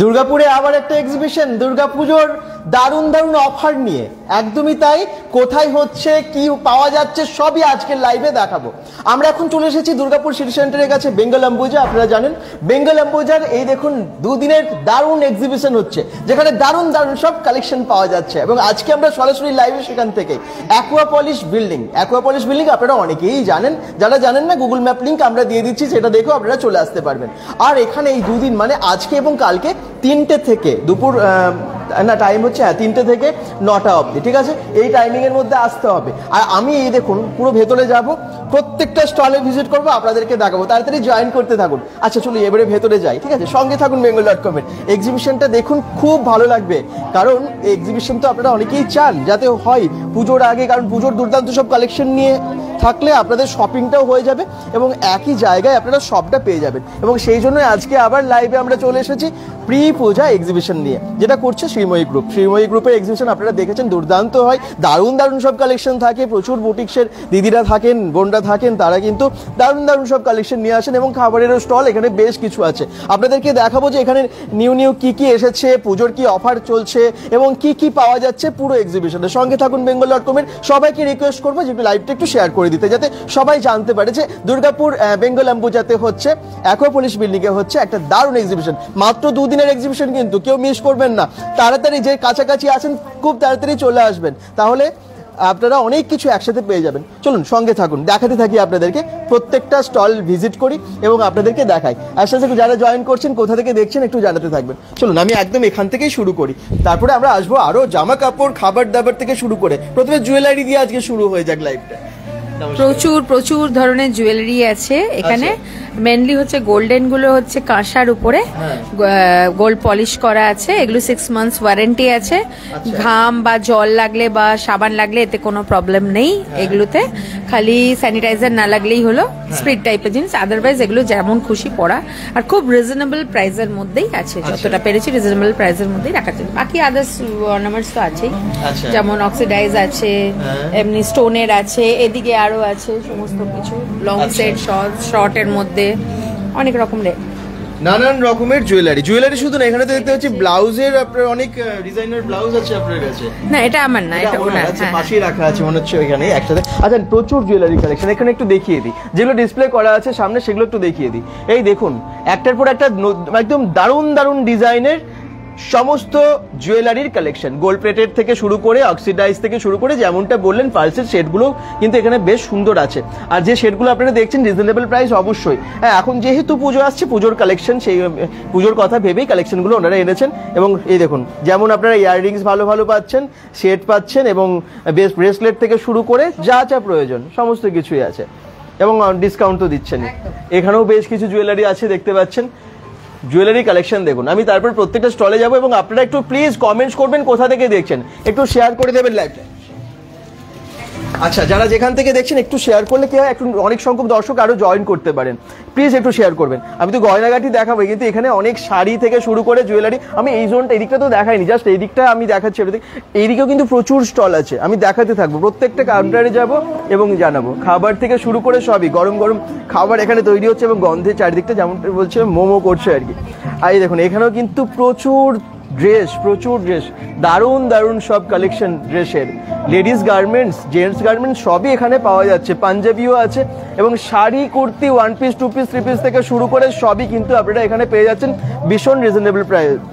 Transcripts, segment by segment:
দুর্গাপুরে আবার একটা এক্সিবিশন, দুর্গাপুজোর দারুণ দারুণ অফার নিয়ে। একদমই তাই, কোথায় হচ্ছে, কি পাওয়া যাচ্ছে, সবই আজকের লাইভে দেখাবো। আমরা এখন চলে এসেছি দুর্গাপুর সিটি সেন্টারের কাছে বেঙ্গল অম্বুজা। আপনারা জানেন বেঙ্গল অম্বুজার এই দেখুন দুদিনের দারুণ এক্সিবিশন হচ্ছে, যেখানে দারুণ দারুণ সব কালেকশন পাওয়া যাচ্ছে। এবং আজকে আমরা সরাসরি লাইভে সেখান থেকে অ্যাকোয়াপলিশ বিল্ডিং আপনারা অনেকেই জানেন, যারা জানেন না গুগল ম্যাপ লিঙ্ক আমরা দিয়ে দিচ্ছি, সেটা দেখেও আপনারা চলে আসতে পারবেন। আর এখানে এই দুদিন মানে আজকে এবং কালকে 3টে থেকে দুপুর না টাইম হচ্ছে 3টে থেকে 9টা অবধি, ঠিক আছে? এই টাইমিং এর মধ্যে আসতে হবে। আর আমি এই দেখুন পুরো ভেতরে যাব, প্রত্যেকটা স্টলে ভিজিট করবো, আপনাদেরকে দেখাবো। তাড়াতাড়ি জয়েন করতে থাকুন। আচ্ছা চলো এবারে ভেতরে যাই, ঠিক আছে? সঙ্গে থাকুন bengal.com এর। এক্সিবিশনটা দেখুন, খুব ভালো লাগবে, কারণ এক্সিবিশন তো আপনারা অনেকেই চান যাতে হয় পুজোর আগে, কারণ পুজোর দুর্দান্ত সব কালেকশন নিয়ে থাকলে আপনাদের শপিংটাও হয়ে যাবে এবং একই জায়গায় আপনারা সবটা পেয়ে যাবেন। এবং সেই জন্য আজকে আবার লাইভে আমরা চলে এসেছি প্রি পূজা এক্সিবিশন নিয়ে, যেটা করছে শ্রীময়ী গ্রুপ। শ্রীময়ী গ্রুপের এক্সিবিশন আপনারা দেখেছেন, দুর্দান্ত হয়, দারুণ দারুণ সব কালেকশন থাকে, প্রচুর বুটিক্সের দিদিরা থাকেন, বোনরা থাকেন, তারা কিন্তু দারুণ দারুণ সব কালেকশন নিয়ে আসেন। এবং খাবারেরও স্টল এখানে বেশ কিছু আছে। আপনাদেরকে দেখাবো যে এখানে নিউ কি কি এসেছে, পুজোর কি অফার চলছে এবং কি কি পাওয়া যাচ্ছে পুরো এক্সিবিশনের। সঙ্গে থাকুন bengal.com এর। সবাইকে রিকোয়েস্ট করবো যে একটু লাইভটা একটু শেয়ার করে দিতে, যাতে সবাই জানতে পারে যে দুর্গাপুর বেঙ্গল অম্বুজাতে হচ্ছে, অ্যাকোয়াপলিশ বিল্ডিং এ হচ্ছে একটা দারুণ এক্সিবিশন। মাত্র দুদিনের এক্সিবিশন, কিন্তু কেউ মিস করবেন না। তাড়াতাড়ি যে কাছাকাছি আছেন খুব তাড়াতাড়ি চলে আসবেন, তাহলে আপনারা অনেক কিছু একসাথে পেয়ে যাবেন। চলুন সঙ্গে থাকুন, দেখাতে থাকি আপনাদেরকে, প্রত্যেকটা স্টল ভিজিট করি এবং আপনাদেরকে দেখাই। আসলে যারা জয়েন করছেন, কোথা থেকে দেখছেন একটু জানাতে থাকবেন। চলুন আমি একদম এখান থেকেই শুরু করি, তারপরে আমরা আসবো আরো জামা কাপড়, খাবার দাবার থেকে শুরু করে। প্রথমে জুয়েলারি দিয়ে আজকে শুরু হয়ে যাক লাইভটা। প্রচুর ধরনের জুয়েলারি আছে এখানে। মেনলি হচ্ছে গোল্ডেন গুলো হচ্ছে কাঁসার উপরে গোল্ড পলিশ করা আছে। এগুলো 6 মান্থস ওয়ারেন্টি আছে। ঘাম বা জল লাগলে বা সাবান লাগলে এতে কোনো প্রবলেম নেই এগুলোতে। খালি স্যানিটাইজার না লাগলেই হলো, স্প্রিট টাইপের জিনিস। আদারওয়াইজ এগুলো যেমন খুশি পড়া, আর খুব রিজনেবল প্রাইসের মধ্যেই আছে। যতটা পেরেছি রিজনেবল প্রাইসের মধ্যেই রাখা যায়। বাকি আদার্স অর্নামেন্টস তো আছেই, যেমন অক্সিডাইজ আছে, এমনি স্টোনের আছে, এদিকে আরো আছে সমস্ত কিছু, লং সেট, শর্টের মধ্যে অনেক রকমের নানান রকমের জুয়েলারি। শুধু না, এখানে তো দেখতে হচ্ছে ব্লাউজের আপনার অনেক ডিজাইনার ব্লাউজ আছে আপনার কাছে। না এটা আমার না, এটা ওনার। আচ্ছা, পাশেই রাখা আছে মনে হচ্ছে এখানে একসাথে। আচ্ছা, প্রচুর জুয়েলারি কালেকশন এখানে একটু দেখিয়ে দিই। যেগুলো ডিসপ্লে করা আছে সামনে সেগুলো একটু দেখিয়ে দিই। এই দেখুন, একটার পর একটা একদম দারুণ দারুণ ডিজাইনের সমস্ত জুয়েলারির কালেকশন, গোল্ড প্লেটেড থেকে শুরু করে অক্সিডাইজ থেকে শুরু করে, যেমনটা বললেন পালসের সেটগুলো কিন্তু এখানে বেশ সুন্দর আছে। আর যে সেটগুলো আপনারা দেখছেন রিজনেবল প্রাইস অবশ্যই। হ্যাঁ, এখন যেহেতু পুজো আসছে, পুজোর কালেকশন, সেই পুজোর কথা ভেবেই কালেকশনগুলো ওনারা এনেছেন। এবং এই দেখুন, যেমন আপনারা ইয়াররিংস ভালো ভালো পাচ্ছেন, সেট পাচ্ছেন, এবং ব্রেসলেট থেকে শুরু করে যা যা প্রয়োজন সমস্ত কিছুই আছে, এবং ডিসকাউন্টও দিচ্ছেন। এখানেও বেশ কিছু জুয়েলারি আছে দেখতে পাচ্ছেন। জুয়েলারি কালেকশন দেখুন। আমি তারপর প্রত্যেকটা স্টলে যাবো এবং আপনারা একটু প্লিজ কমেন্টস করবেন কোথা থেকে দেখছেন, একটু শেয়ার করে দেবেন লাইভটা। আচ্ছা, যারা যেখান থেকে দেখছেন একটু শেয়ার করলে কি হয়, একটু অনেক সংখ্যক দর্শক আরো জয়েন করতে পারেন। প্লিজ একটু শেয়ার করবেন। আমি তো গয়নাগাটি দেখাবো, কিন্তু এখানে অনেক শাড়ি থেকে শুরু করে জুয়েলারি। আমি এই জোনটা, এদিকটা তো দেখাইনি, জাস্ট এই দিকটা আমি দেখাচ্ছি। এইদিকেও কিন্তু প্রচুর স্টল আছে, আমি দেখাতে থাকবো। প্রত্যেকটা কাউন্টারে যাব এবং জানাবো। খাবার থেকে শুরু করে সবই, গরম গরম খাবার এখানে তৈরি হচ্ছে এবং গন্ধে চারিদিকটা যেমন বলছে মোমো করছে আর কি। আর এই দেখুন, এখানেও কিন্তু প্রচুর ড্রেস, দারুণ দারুণ সব কালেকশন ড্রেসের। লেডিস গার্মেন্টস, জেন্টস গার্মেন্টস সবই এখানে পাওয়া যাচ্ছে। পাঞ্জাবিও আছে এবং sari, kurti, 1 piece, 2 piece, 3 piece থেকে শুরু করে সবই কিন্তু আপনারা এখানে পেয়ে যাচ্ছেন ভীষণ রিজনেবল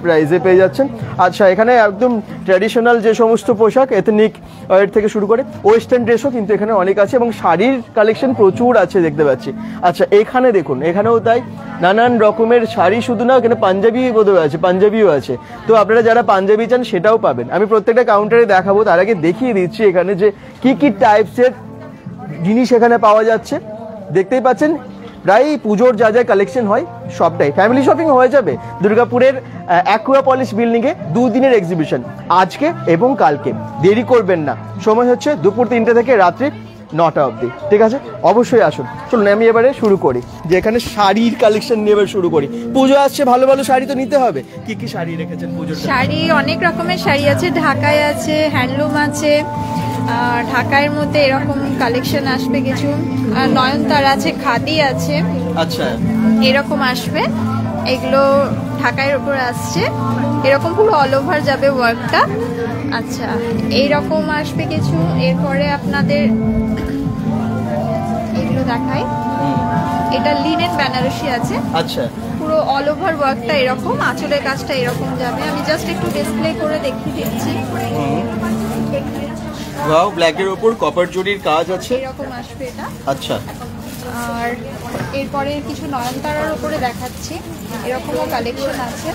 প্রাইসে পেয়ে যাচ্ছেন। আচ্ছা, এখানে একদম ট্র্যাডিশনাল যে সমস্ত পোশাক, এথনিক ওয়ার থেকে শুরু করে ওয়েস্টার্ন ড্রেসও কিন্তু এখানে অনেক আছে এবং শাড়ির কালেকশন প্রচুর আছে দেখতে পাচ্ছি। আচ্ছা, এখানে দেখুন, এখানেও তাই নানান রকমের শাড়ি, শুধু না, এখানে পাঞ্জাবি বোধহয় আছে, পাঞ্জাবিও আছে। তো আপনারা যারা পাঞ্জাবি চান সেটাও পাবেন। আমি প্রত্যেকটা কাউন্টারে দেখাবো, তার আগে দেখিয়ে দিচ্ছি এখানে যে কি কি টাইপসের জিনিস এখানে পাওয়া যাচ্ছে। দেখতেই পাচ্ছেন, প্রায় পুজোর যা যা কালেকশন হয় সবটাই ফ্যামিলি শপিং হয়ে যাবে। দুর্গাপুরের অ্যাকোয়াপলিশ বিল্ডিংয়ে 2 দিনের এক্সিবিশন, আজকে এবং কালকে। দেরি করবেন না, সময় হচ্ছে দুপুর 3টে থেকে রাত্রি 9টা অবধি, ঠিক আছে? অবশ্যই আসুন। চলুন আমি এবারে শুরু করি, যে এখানে শাড়ির কালেকশন নিয়ে এবার শুরু করি। পুজো আসছে, ভালো ভালো শাড়ি তো নিতে হবে। কি কি শাড়ি রেখেছেন পুজোর? শাড়ি অনেক রকমের শাড়ি আছে, ঢাকায় আছে, হ্যান্ডলুম আছে, ঢাকার মধ্যে এরকম কালেকশন আসবে কিছু, আর নয়নতারা আছে, খাদি আছে, আচ্ছা, এরকম আসবে। এগুলো ঢাকাইয়ের উপর আসছে, এরকম পুরো অল ওভার যাবে ওয়ার্কটা। আচ্ছা, এইরকম আসবে কিছু। এরপরে আপনাদের এগুলো দেখাই, এটা লিনেন বেনারসি আছে। আচ্ছা, পুরো অল ওভার ওয়ার্কটা এরকম, আঁচলের কাজটা এরকম যাবে। আমি জাস্ট একটু ডিসপ্লে করে দেখিয়ে দিচ্ছি। ওয়াও, ব্ল্যাকের উপর কপার জরির কাজ আছে, এরকম আসবে এটা। আচ্ছা, আর এরপরে কিছু নয়নতারার উপরে দেখাচ্ছি, এরকমও কালেকশন আছে।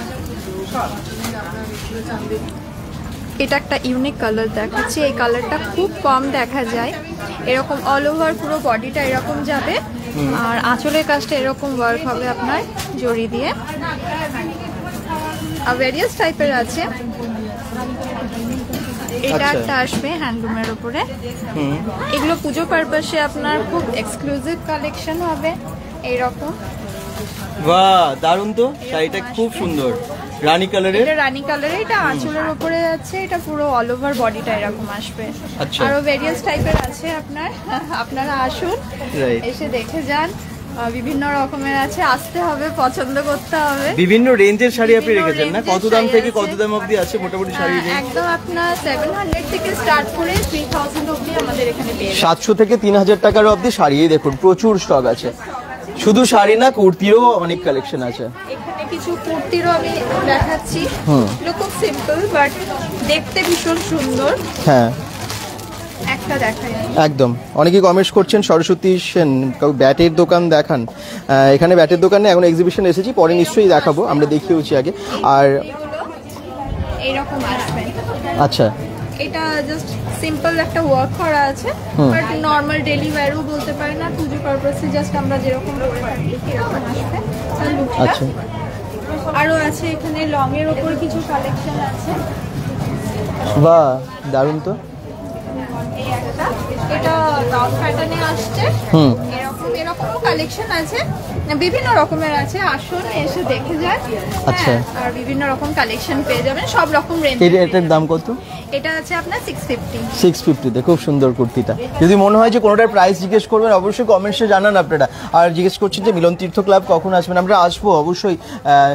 এটা একটা ইউনিক কালার দেখাচ্ছি, এই কালারটা খুব কম দেখা যায়। এরকম অল ওভার পুরো বডিটা এরকম যাবে, আর আঁচলের কাজটা এরকম ওয়ার্ক হবে আপনার জড়ি দিয়ে। আর ভেরিয়াস টাইপের আছে। এটা একটা আসবে হ্যান্ডলুমের উপরে। এগুলো পুজো পারপাসে আপনার খুব এক্সক্লুসিভ কালেকশন হবে এইরকম। বাহ, দারুণ তো, শাড়িটা খুব সুন্দর, রানী কালারের। এটা রানী কালারে, এটা আঁচলের উপরে আছে, এটা পুরো অল ওভার বডিটা এরকম আসবে। আচ্ছা, আরো ভেরিয়াস টাইপের আছে আপনার, আপনারা আসুন, এসে দেখে যান। বিভিন্ন রকমের আছে, আসতে হবে, পছন্দ করতে হবে। বিভিন্ন রেঞ্জের শাড়ি আপনি রেখেছেন না? কত দাম থেকে কত দাম অবধি আছে মোটামুটি শাড়ি? একদম আপনার 700 থেকে স্টার্ট করে 3000 অবধি আমাদের এখানে পেয়ে যাবেন। 700 থেকে 3000 টাকার অবধি শাড়ি। দেখুন প্রচুর স্টক আছে, শুধু শাড়ি না, কুর্তিরও অনেক কালেকশন আছে। এখানে কিছু কুর্তিরও আমি দেখাচ্ছি, এগুলো খুব সিম্পল বাট দেখতে ভীষণ সুন্দর। হ্যাঁ, একটা দেখাই একদম। অনেকেই কমেন্টস করছেন সরস্বতী সেন ব্যাটের দোকান দেখান। এখানে ব্যাটের দোকানে এখন এক্সিবিশন এসেছি, পরে নিশ্চয়ই দেখাবো, আমরা দেখিয়েছি আগে। আর এইরকম আসবে। আচ্ছা, এটা জাস্ট সিম্পল একটা ওয়ার্ক করা আছে, বাট নরমাল ডেইলি ওয়্যারও বলতে পারেন, না পুজো পারপাসে জাস্ট আমরা যেরকম করে থাকি এরকম আসবে তার লুকটা। আচ্ছা, আরো আছে এখানে লং এর উপর কিছু কালেকশন আছে। বাহ, দারুণ তো। এই একটা, এটা ডগ প্যাটার্নে আসছে, এরকমও কালেকশন আছে, বিভিন্ন রকমের আছে। আসুন, এসে দেখে যান। আচ্ছা, আর বিভিন্ন রকম কালেকশন পেয়ে যাবেন, সব রকম রেঞ্জ। এটার দাম কত? এটা আছে আপনার 650। 650-তে খুব সুন্দর কুর্তিটা। যদি মনে হয় যে কোনোটার প্রাইস জিজ্ঞেস করবেন, অবশ্যই কমেন্টসে জানান আপনারা। আর জিজ্ঞেস করছেন যে মিলন তীর্থ ক্লাব কখন আসবেন, আমরা আসবো অবশ্যই।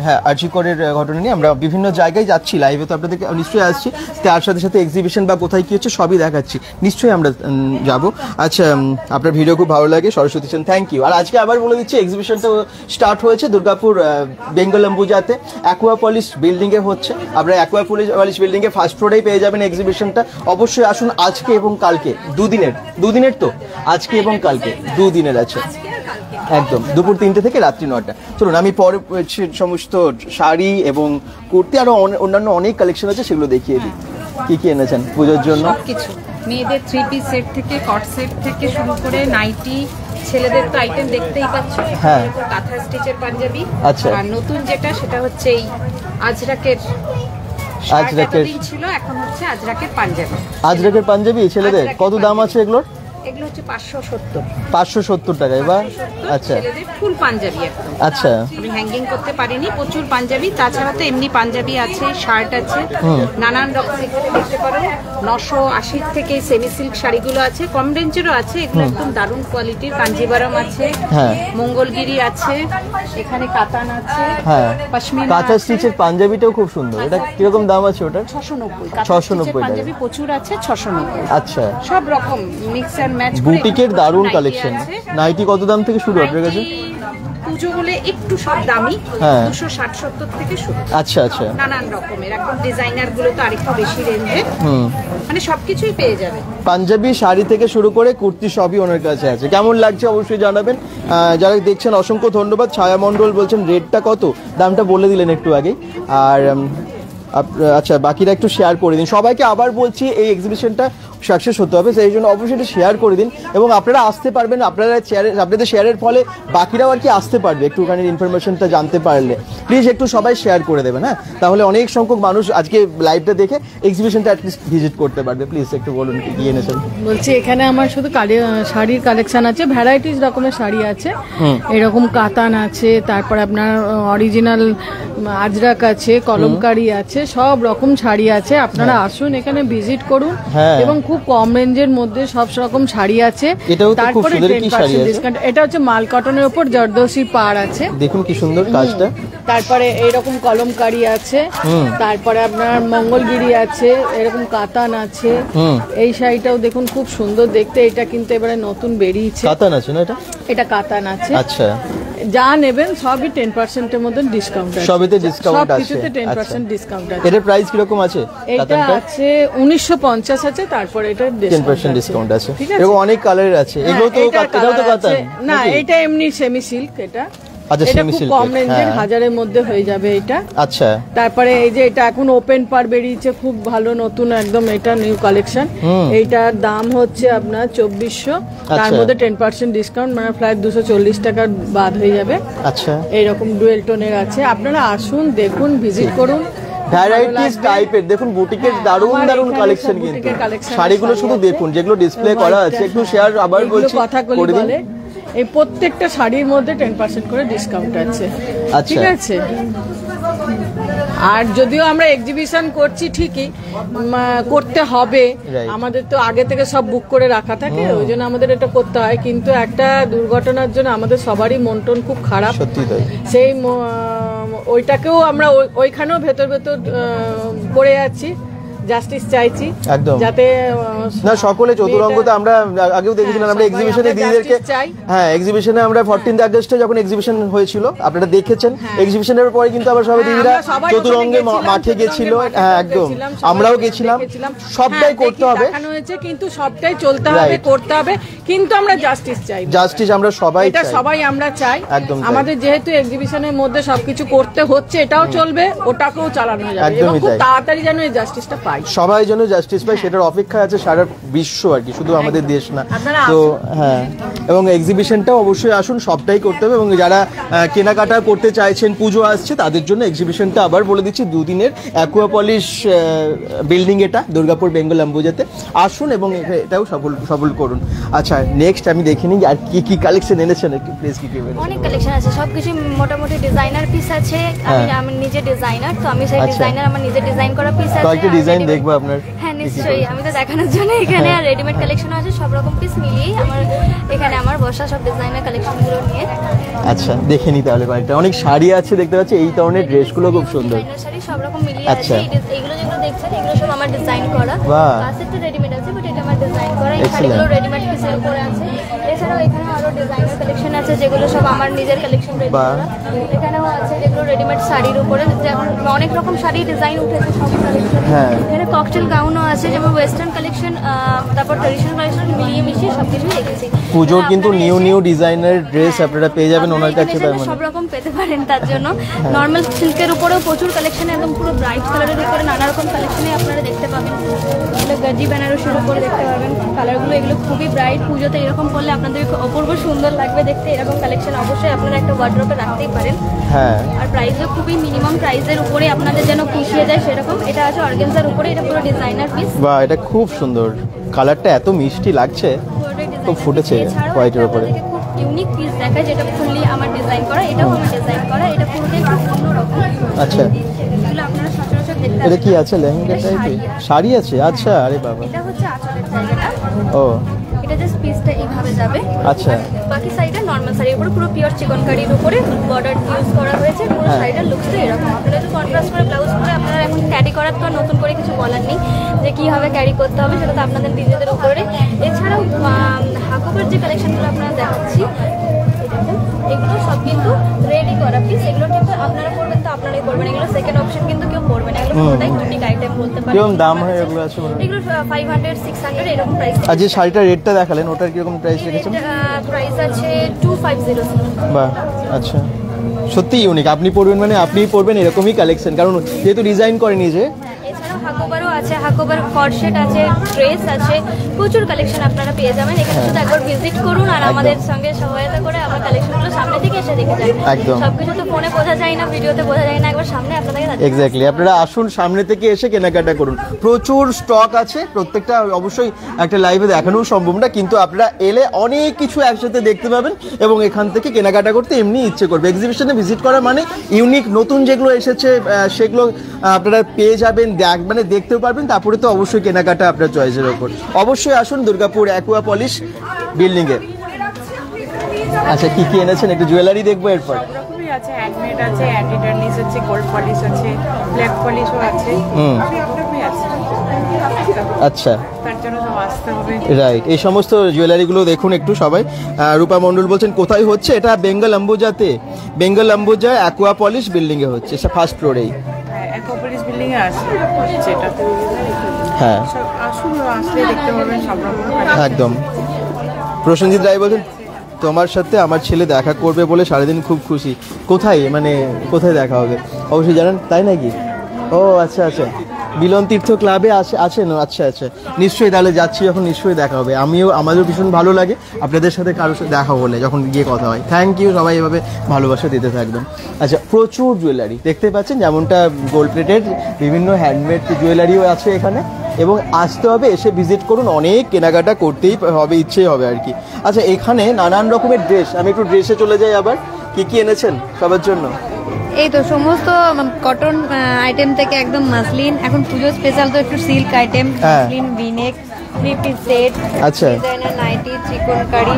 হ্যাঁ, আরজিকরের ঘটনা নিয়ে আমরা বিভিন্ন জায়গায় যাচ্ছি, লাইভে তো আপনাদেরকে নিশ্চয়ই আসছি, তার সাথে সাথে এক্সিবিশন বা কোথায় কী হচ্ছে সবই দেখাচ্ছি, নিশ্চয়ই আমরা যাব। আচ্ছা, আপনার ভিডিও খুব ভালো লাগে, সরস্বতী সেন, থ্যাংক ইউ। আর আজকে আবার বলে দিচ্ছি, এক্সিবিশনটা স্টার্ট হয়েছে দুর্গাপুর বেঙ্গল অম্বুজাতে, অ্যাকোয়াপলিশ বিল্ডিংয়ে হচ্ছে। আপনারা অ্যাকোয়াপলিশ বিল্ডিংয়ে ফার্স্ট ফ্লোরেই পেয়ে যাবেন এক্সিবিশনটা। অবশ্যই আসুন, আজকে এবং কালকে, দুদিনের তো, আজকে এবং কালকে দুদিনের আছে, একদম দুপুর 3টে থেকে রাত্রি 9টা। চলুন আমি পরে সমস্ত শাড়ি এবং কুর্তি আরো অন্যান্য অনেক কালেকশন আছে, সেগুলো দেখিয়ে দিই। কি কি এনেছেন পুজোর জন্য? সবকিছু, মেয়েদের 3 পিস সেট থেকে কট সেট থেকে শুরু করে নাইটি, ছেলেদের তো আইটেম দেখতেই পাচ্ছ। হ্যাঁ, কাঁথা স্টিচের পাঞ্জাবি। আচ্ছা, আর নতুন যেটা সেটা হচ্ছে এই আজরাকের ছিল, এখন হচ্ছে আজরাকের পাঞ্জাবি। আজরাকের পাঞ্জাবি ছেলেদের কত দাম আছে এগুলোর? এগুলো হচ্ছে 570। 570 টাকা। এবার আচ্ছা, ছেলেদের ফুল পাঞ্জাবি একদম। আচ্ছা, আমি হ্যাঙ্গিং করতে পারিনি, প্রচুর পাঞ্জাবি। তাছাড়া তো এমনি পাঞ্জাবি আছে, শার্ট আছে, নানান রকম। এখানে দেখতে পারো 980 থেকে সেমি সিল্ক শাড়িগুলো আছে, কম রেঞ্জেরও আছে, এগুলো একদম দারুণ কোয়ালিটির। কাঞ্জিবারাম আছে, মঙ্গলগিরি আছে, এখানে কাতান আছে, পশমিনা। কাঁথা স্টিচের পাঞ্জাবিটাও খুব সুন্দর। এটা কিরকম দাম আছে ওটার? 690। 690 পাঞ্জাবি প্রচুর আছে, 690। আচ্ছা, সব রকম মিক্স এন্ড ম্যাচ। বুটিকের দারুণ কালেকশন। নাইটি কত দাম থেকে শুরু আপনার কাছে? পুজো হলে একটু সব দামি, 260-70 থেকে শুরু। আচ্ছা, আচ্ছা, নানান রকমের। এখন ডিজাইনার গুলো তো আরেকটু বেশি রেঞ্জে, মানে সবকিছুই পেয়ে যাবে। পাঞ্জাবি শাড়ি থেকে শুরু করে কুর্তি সবই ওনার কাছে আছে। কেমন লাগছে অবশ্যই জানাবেন। যারা দেখছেন অসংখ্য ধন্যবাদ। ছায়া মণ্ডল বলছেন রেটটা কত, দামটা বলে দিলেন একটু আগেই। আর আচ্ছা, বাকিরা একটু শেয়ার করে দিন। সবাইকে আবার বলছি, এই এক্সিবিশনটা সাকসেস হতে হবে, সেই জন্য অবশ্যই এটা শেয়ার করে দিন। এবং আপনারা আসতে পারবেন, আপনাদের শেয়ারের ফলে বাকিরাও আর কি আসতে পারবে, একটুখানি ইনফরমেশনটা জানতে পারলে। প্লিজ একটু সবাই শেয়ার করে দেবেন। হ্যাঁ, তাহলে অনেক সংখ্যক মানুষ আজকে লাইভটা দেখে এক্সিবিশনটা অ্যাটলিস্ট ভিজিট করতে পারবে। প্লিজ একটু বলুন কি এনেছেন। বলছি, এখানে আমার শুধু শাড়ির কালেকশন আছে, ভ্যারাইটিস রকমের শাড়ি আছে। এরকম কাতান আছে, তারপর আপনার অরিজিনাল আজরাক আছে, কলমকারি আছে, সব রকম শাড়ি আছে। আপনারা আসুন, এখানে ভিজিট করুন এবং খুব কম রেঞ্জের মধ্যে সব রকম শাড়ি আছে। এটাও তো খুব সুন্দর, কি শাড়ি আছে? ডিসকাউন্ট। এটা হচ্ছে মাল কটনের উপর জর্দোসি পাড় আছে, দেখুন কি সুন্দর কাজটা। তারপরে এইরকম কলমকারি আছে, তারপরে আপনার মঙ্গলগিরি আছে, এরকম কাতান আছে। এই শাড়িটাও দেখুন খুব সুন্দর দেখতে, এটা কিন্তু এবারে নতুন বেরিয়েছে। কাতান আছে না এটা? এটা কাতান আছে। আচ্ছা, যা নেবেন সবই 10% এর মধ্যে ডিসকাউন্ট আছে, সবইতে ডিসকাউন্ট আছে, সবকিছুতে 10% ডিসকাউন্ট আছে। এটার প্রাইস কিরকম আছে? এটা আছে 1950 আছে, তারপরে এটা 10% ডিসকাউন্ট আছে। এরকম অনেক কালারের আছে, এগুলো তো এটাও তো কাতান না, এটা এমনি সেমি সিল্ক। এটা আচ্ছা, এটা সেমি খুব সিল্ক, কম রেঞ্জের, 1000 মধ্যে হয়ে যাবে এটা। আচ্ছা, তারপরে এই যে এটা এখন ওপেন পার বেরিয়েছে, খুব ভালো নতুন একদম, এটা নিউ কালেকশন। এইটার দাম হচ্ছে আপনার 2400, তার মধ্যে 10% ডিসকাউন্ট, মানে প্রায় 240 টাকা বাদ হয়ে যাবে। আচ্ছা, এইরকম ডুয়েল টোনের আছে, আপনারা আসুন, দেখুন, ভিজিট করুন। ভ্যারাইটিস টাইপের দেখুন, বুটিকের দারুণ দারুণ কালেকশন, কিন্তু শাড়িগুলো শুধু দেখুন যেগুলো ডিসপ্লে করা আছে। একটু শেয়ার আবার বলছি করে দিন। এই প্রত্যেকটা শাড়ির মধ্যে 10% করে ডিসকাউন্ট আছে, ঠিক আছে। আর যদিও আমরা এক্সিবিশন করছি ঠিকই, করতে হবে, আমাদের তো আগে থেকে সব বুক করে রাখা থাকে, ওই জন্য আমাদের এটা করতে হয়। কিন্তু একটা দুর্ঘটনার জন্য আমাদের সবারই মন টন খুব খারাপ, সত্যি তাই। সেই ওইটাকেও আমরা ওইখানেও ভেতর ভেতর পড়ে যাচ্ছি, জাস্টিস চাইছি একদম, যাতে না সকলে চতুরঙ্গতে। আমরা আগেও দেখেছিলাম, আমরা এক্সিবিশনে দিদিদেরকে, হ্যাঁ এক্সিবিশনে আমরা 14 আগস্টে যখন এক্সিবিশন হয়েছিল আপনারা দেখেছেন, এক্সিবিশনের পরে কিন্তু আবার সবাই দিদিরা চতুরঙ্গে মাঠে গেছিল। হ্যাঁ একদম, আমরাও গেছিলাম। সবটাই করতে হবে, কিন্তু সবটাই চলতে হবে, করতে হবে, কিন্তু আমরা জাস্টিস চাই। জাস্টিস আমরা সবাই এটা সবাই আমরা চাই। একদম, আমাদের যেহেতু এক্সিবিশনের মধ্যে সবকিছু করতে হচ্ছে, এটাও চলবে, ওটাকেও চালানো যাবে, এবং খুব তাড়াতাড়ি যেন এই জাস্টিসটা পাই, সবাই যেন জাস্টিস পায়, সেটার অপেক্ষা আছে সারা বিশ্ব আর কি, শুধু আমাদের দেশ না। তো হ্যাঁ, এবং এক্সিবিশনটাও অবশ্যই আসুন, সবটাই করতে হবে। এবং যারা কেনাকাটা করতে চাইছেন, পুজো আসছে, তাদের জন্য এক্সিবিশনটা আবার বলে দিচ্ছি, 2 দিনের অ্যাকুয়াপলিশ বিল্ডিং, এটা দুর্গাপুর বেঙ্গল অ্যাম্বুজাতে আসুন এবং এটাও সফল করুন। আচ্ছা, নেক্সট আমি দেখে নিই আর কি কি কালেকশন এনেছেন, একটু প্লিজ। কি কি অনেক কালেকশন আছে, সবকিছু মোটামুটি ডিজাইনার পিস আছে। আমি নিজে ডিজাইনার, তো আমি সেই ডিজাইনার, আমার নিজে ডিজাইন করা পিস আছে। কয়েকটা ডিজাইন দেখবো আপনার? হ্যাঁ নিশ্চয়ই, আমি তো দেখানোর জন্য এখানে। আর রেডিমেড কালেকশন আছে, সব রকম পিস মিলিয়েই আমার এখানে আমার বসা, সব ডিজাইনার কালেকশনগুলো নিয়ে। আচ্ছা, দেখে নি তাহলে কয়েকটা। অনেক শাড়ি আছে দেখতে পাচ্ছি, এই ধরনের ড্রেসগুলো খুব সুন্দর। ডিজাইনার শাড়ি সব রকম মিলিয়ে আছে। এইগুলো যেগুলো দেখছেন, এগুলো সব আমার ডিজাইন করা। কাছেরটা রেডিমেড আছে, বাট এটা আমার ডিজাইন করা। এই শাড়িগুলো রেডিমেড পিসের উপরে আছে। এছাড়াও এখানে আরো ডিজাইনার কালেকশন আছে, যেগুলো সব আমার নিজের কালেকশন রেডি করা। এখানেও আছে যেগুলো রেডিমেড শাড়ির উপরে, যেমন অনেক রকম শাড়ি ডিজাইন উঠেছে সব কালেকশন। এখানে ককটেল গাউনও আছে, যেমন ওয়েস্টার্ন কালেকশন, তারপর ট্রেডিশনাল কালেকশন মিলিয়ে মিশিয়ে সবকিছুই রেখেছি। পুজোর কিন্তু নিউ ডিজাইনের ড্রেস আপনারা পেয়ে যাবেন ওনার কাছে, সব রকম পেতে পারেন। তার জন্য নর্মাল সিল্কের উপরেও প্রচুর কালেকশন, একদম পুরো ব্রাইট কালারের উপরে নানা রকম কালেকশনে আপনারা দেখতে পাবেন। এগুলো গাজি বেনারসির উপরে দেখতে পাবেন কালারগুলো, এগুলো খুবই ব্রাইট। পুজোতে এরকম করলে আপনাদের অপূর্ব সুন্দর লাগবে দেখতে। এরকম কালেকশন অবশ্যই আপনারা একটা ওয়ার্ড্রোবে রাখতেই পারেন। হ্যাঁ, আর প্রাইসও খুবই মিনিমাম প্রাইসের উপরে আপনাদের যেন পুষিয়ে যায় সেরকম। এটা আছে অর্গানজার উপরে, এটা পুরো ডিজাইনার পিস। বাহ, এটা খুব সুন্দর, কালারটা এত মিষ্টি লাগছে, খুব ফুটেছে হোয়াইটের উপরে। খুব ইউনিক পিস দেখায়, যেটা ফুললি আমার ডিজাইন করা, এটাও আমার ডিজাইন করা। এটা পুরোটাই অন্যরকম। আচ্ছা, এগুলো আপনারা সচরাচর দেখতে এটা কি আছে? লেহেঙ্গা টাইপের শাড়ি আছে? আচ্ছা, আরে বাবা, এটা হচ্ছে আঁচলের জায়গাটা। ও, এটা জাস্ট পিসটা এইভাবে যাবে। আচ্ছা, বাকি শাড়িটা নর্মাল শাড়ির উপরে পুরো পিওর চিকনকারির উপরে বর্ডার ইউজ করা হয়েছে। পুরো শাড়িটার লুকসটা এরকম। আপনারা যদি কন্ট্রাস্ট করে ব্লাউজ করে আপনারা এখন ক্যারি করার তো নতুন করে কিছু বলার নেই, যে কীভাবে ক্যারি করতে হবে, সেটা তো আপনাদের নিজেদের উপরে। এছাড়াও হাকুবের যে কালেকশনগুলো আপনারা দেখাচ্ছি, এগুলো সব কিন্তু রেডি করা পিস। এগুলো কিন্তু আপনারা করবেন তো আপনারাই করবেন, এগুলো সেকেন্ড অপশন কিন্তু কেউ করবে না। এগুলো পুরোটাই ইউনিক আইটেম বলতে পারেন। কিরকম দাম হয় এগুলো? আছে এগুলো 500 600 এরকম প্রাইস। আর যে শাড়িটার রেটটা দেখালেন, ওটার কিরকম প্রাইস রেখেছেন? প্রাইস আছে 250। বাহ, আচ্ছা, সত্যি ইউনিক। আপনি পরবেন মানে আপনিই পরবেন এরকমই কালেকশন, কারণ যেহেতু ডিজাইন করে নিজে। এছাড়াও হাকোবারও আছে, হাকোবার কর্সেট আছে, ড্রেস আছে, প্রচুর কালেকশন আপনারা পেয়ে যাবেন। এখানে শুধু একবার ভিজিট করুন আর আমাদের সঙ্গে সহায়তা করে আমার কালেকশনগুলো সামনে থেকে এসে দেখে যান। একদম, সবকিছু তো ফোনে বোঝা যায় না, ভিডিওতে বোঝা যায় না, একবার সামনে আপনাদের এক্স্যাক্টলি। আপনারা আসুন, সামনে থেকে এসে কেনাকাটা করুন। প্রচুর স্টক আছে, প্রত্যেকটা অবশ্যই একটা লাইভে দেখানোও সম্ভব না, কিন্তু আপনারা এলে অনেক কিছু একসাথে দেখতে পাবেন এবং এখান থেকে কেনাকাটা করতে এমনি ইচ্ছে করবে। এক্সিবিশনে ভিজিট করা মানে ইউনিক নতুন যেগুলো এসেছে সেগুলো আপনারা পেয়ে যাবেন, মানে দেখতেও পারবেন। পারবেন, তারপরে তো অবশ্যই কেনাকাটা আপনার চয়েসের ওপর। অবশ্যই আসুন দুর্গাপুর অ্যাকুয়া পলিশ বিল্ডিংয়ে। আচ্ছা, কি কি এনেছেন একটু জুয়েলারি দেখবো এরপর। সবরকমই আছে, হ্যান্ডমেড আছে, অ্যান্টিটার্নিস আছে, গোল্ড পলিশ আছে, ব্ল্যাক পলিশও আছে, সবরকমই আছে। আচ্ছা, তার জন্য সব আসতে হবে। রাইট, এই সমস্ত জুয়েলারিগুলো দেখুন একটু সবাই। রূপা মণ্ডল বলছেন কোথায় হচ্ছে এটা? বেঙ্গল অম্বুজাতে, বেঙ্গল অম্বুজা অ্যাকুয়া পলিশ বিল্ডিংয়ে হচ্ছে, এটা ফার্স্ট ফ্লোরেই। হ্যাঁ, অ্যাকোপলিস বিল্ডিং এ আছে যেটা। হ্যাঁ, সব আসুন, আসলে দেখতে পাবেন সব রকম। একদম। প্রসেনজিৎ রায় বলছেন তোমার সাথে আমার ছেলে দেখা করবে বলে সারাদিন খুব খুশি। কোথায়, মানে কোথায় দেখা হবে অবশ্যই জানেন, তাই নাকি? ও আচ্ছা আচ্ছা, মিলন তীর্থ ক্লাবে আছেন? আচ্ছা আচ্ছা, নিশ্চয়ই তাহলে যাচ্ছি যখন নিশ্চয়ই দেখা হবে। আমাদেরও ভীষণ ভালো লাগে আপনাদের সাথে কারোর সাথে দেখা হলে, যখন গিয়ে কথা হয়। থ্যাংক ইউ, সবাই এভাবে ভালোবাসা দিতে থাকবেন। আচ্ছা, প্রচুর জুয়েলারি দেখতে পাচ্ছেন, যেমনটা গোল্ড প্লেটেড বিভিন্ন হ্যান্ডমেড জুয়েলারিও আছে এখানে, এবং আসতে হবে, এসে ভিজিট করুন, অনেক কেনাকাটা করতেই হবে, ইচ্ছেই হবে আর কি। আচ্ছা, এখানে নানান রকমের ড্রেস, আমি একটু ড্রেসে চলে যাই আবার। কি কি এনেছেন সবার জন্য? এই তো সমস্ত কটন আইটেম থেকে একদম মাসলিন, এখন পুজো স্পেশাল তো একটু silk item, muslin V neck, 3 piece set, আচ্ছা, designer nightie, chikankari,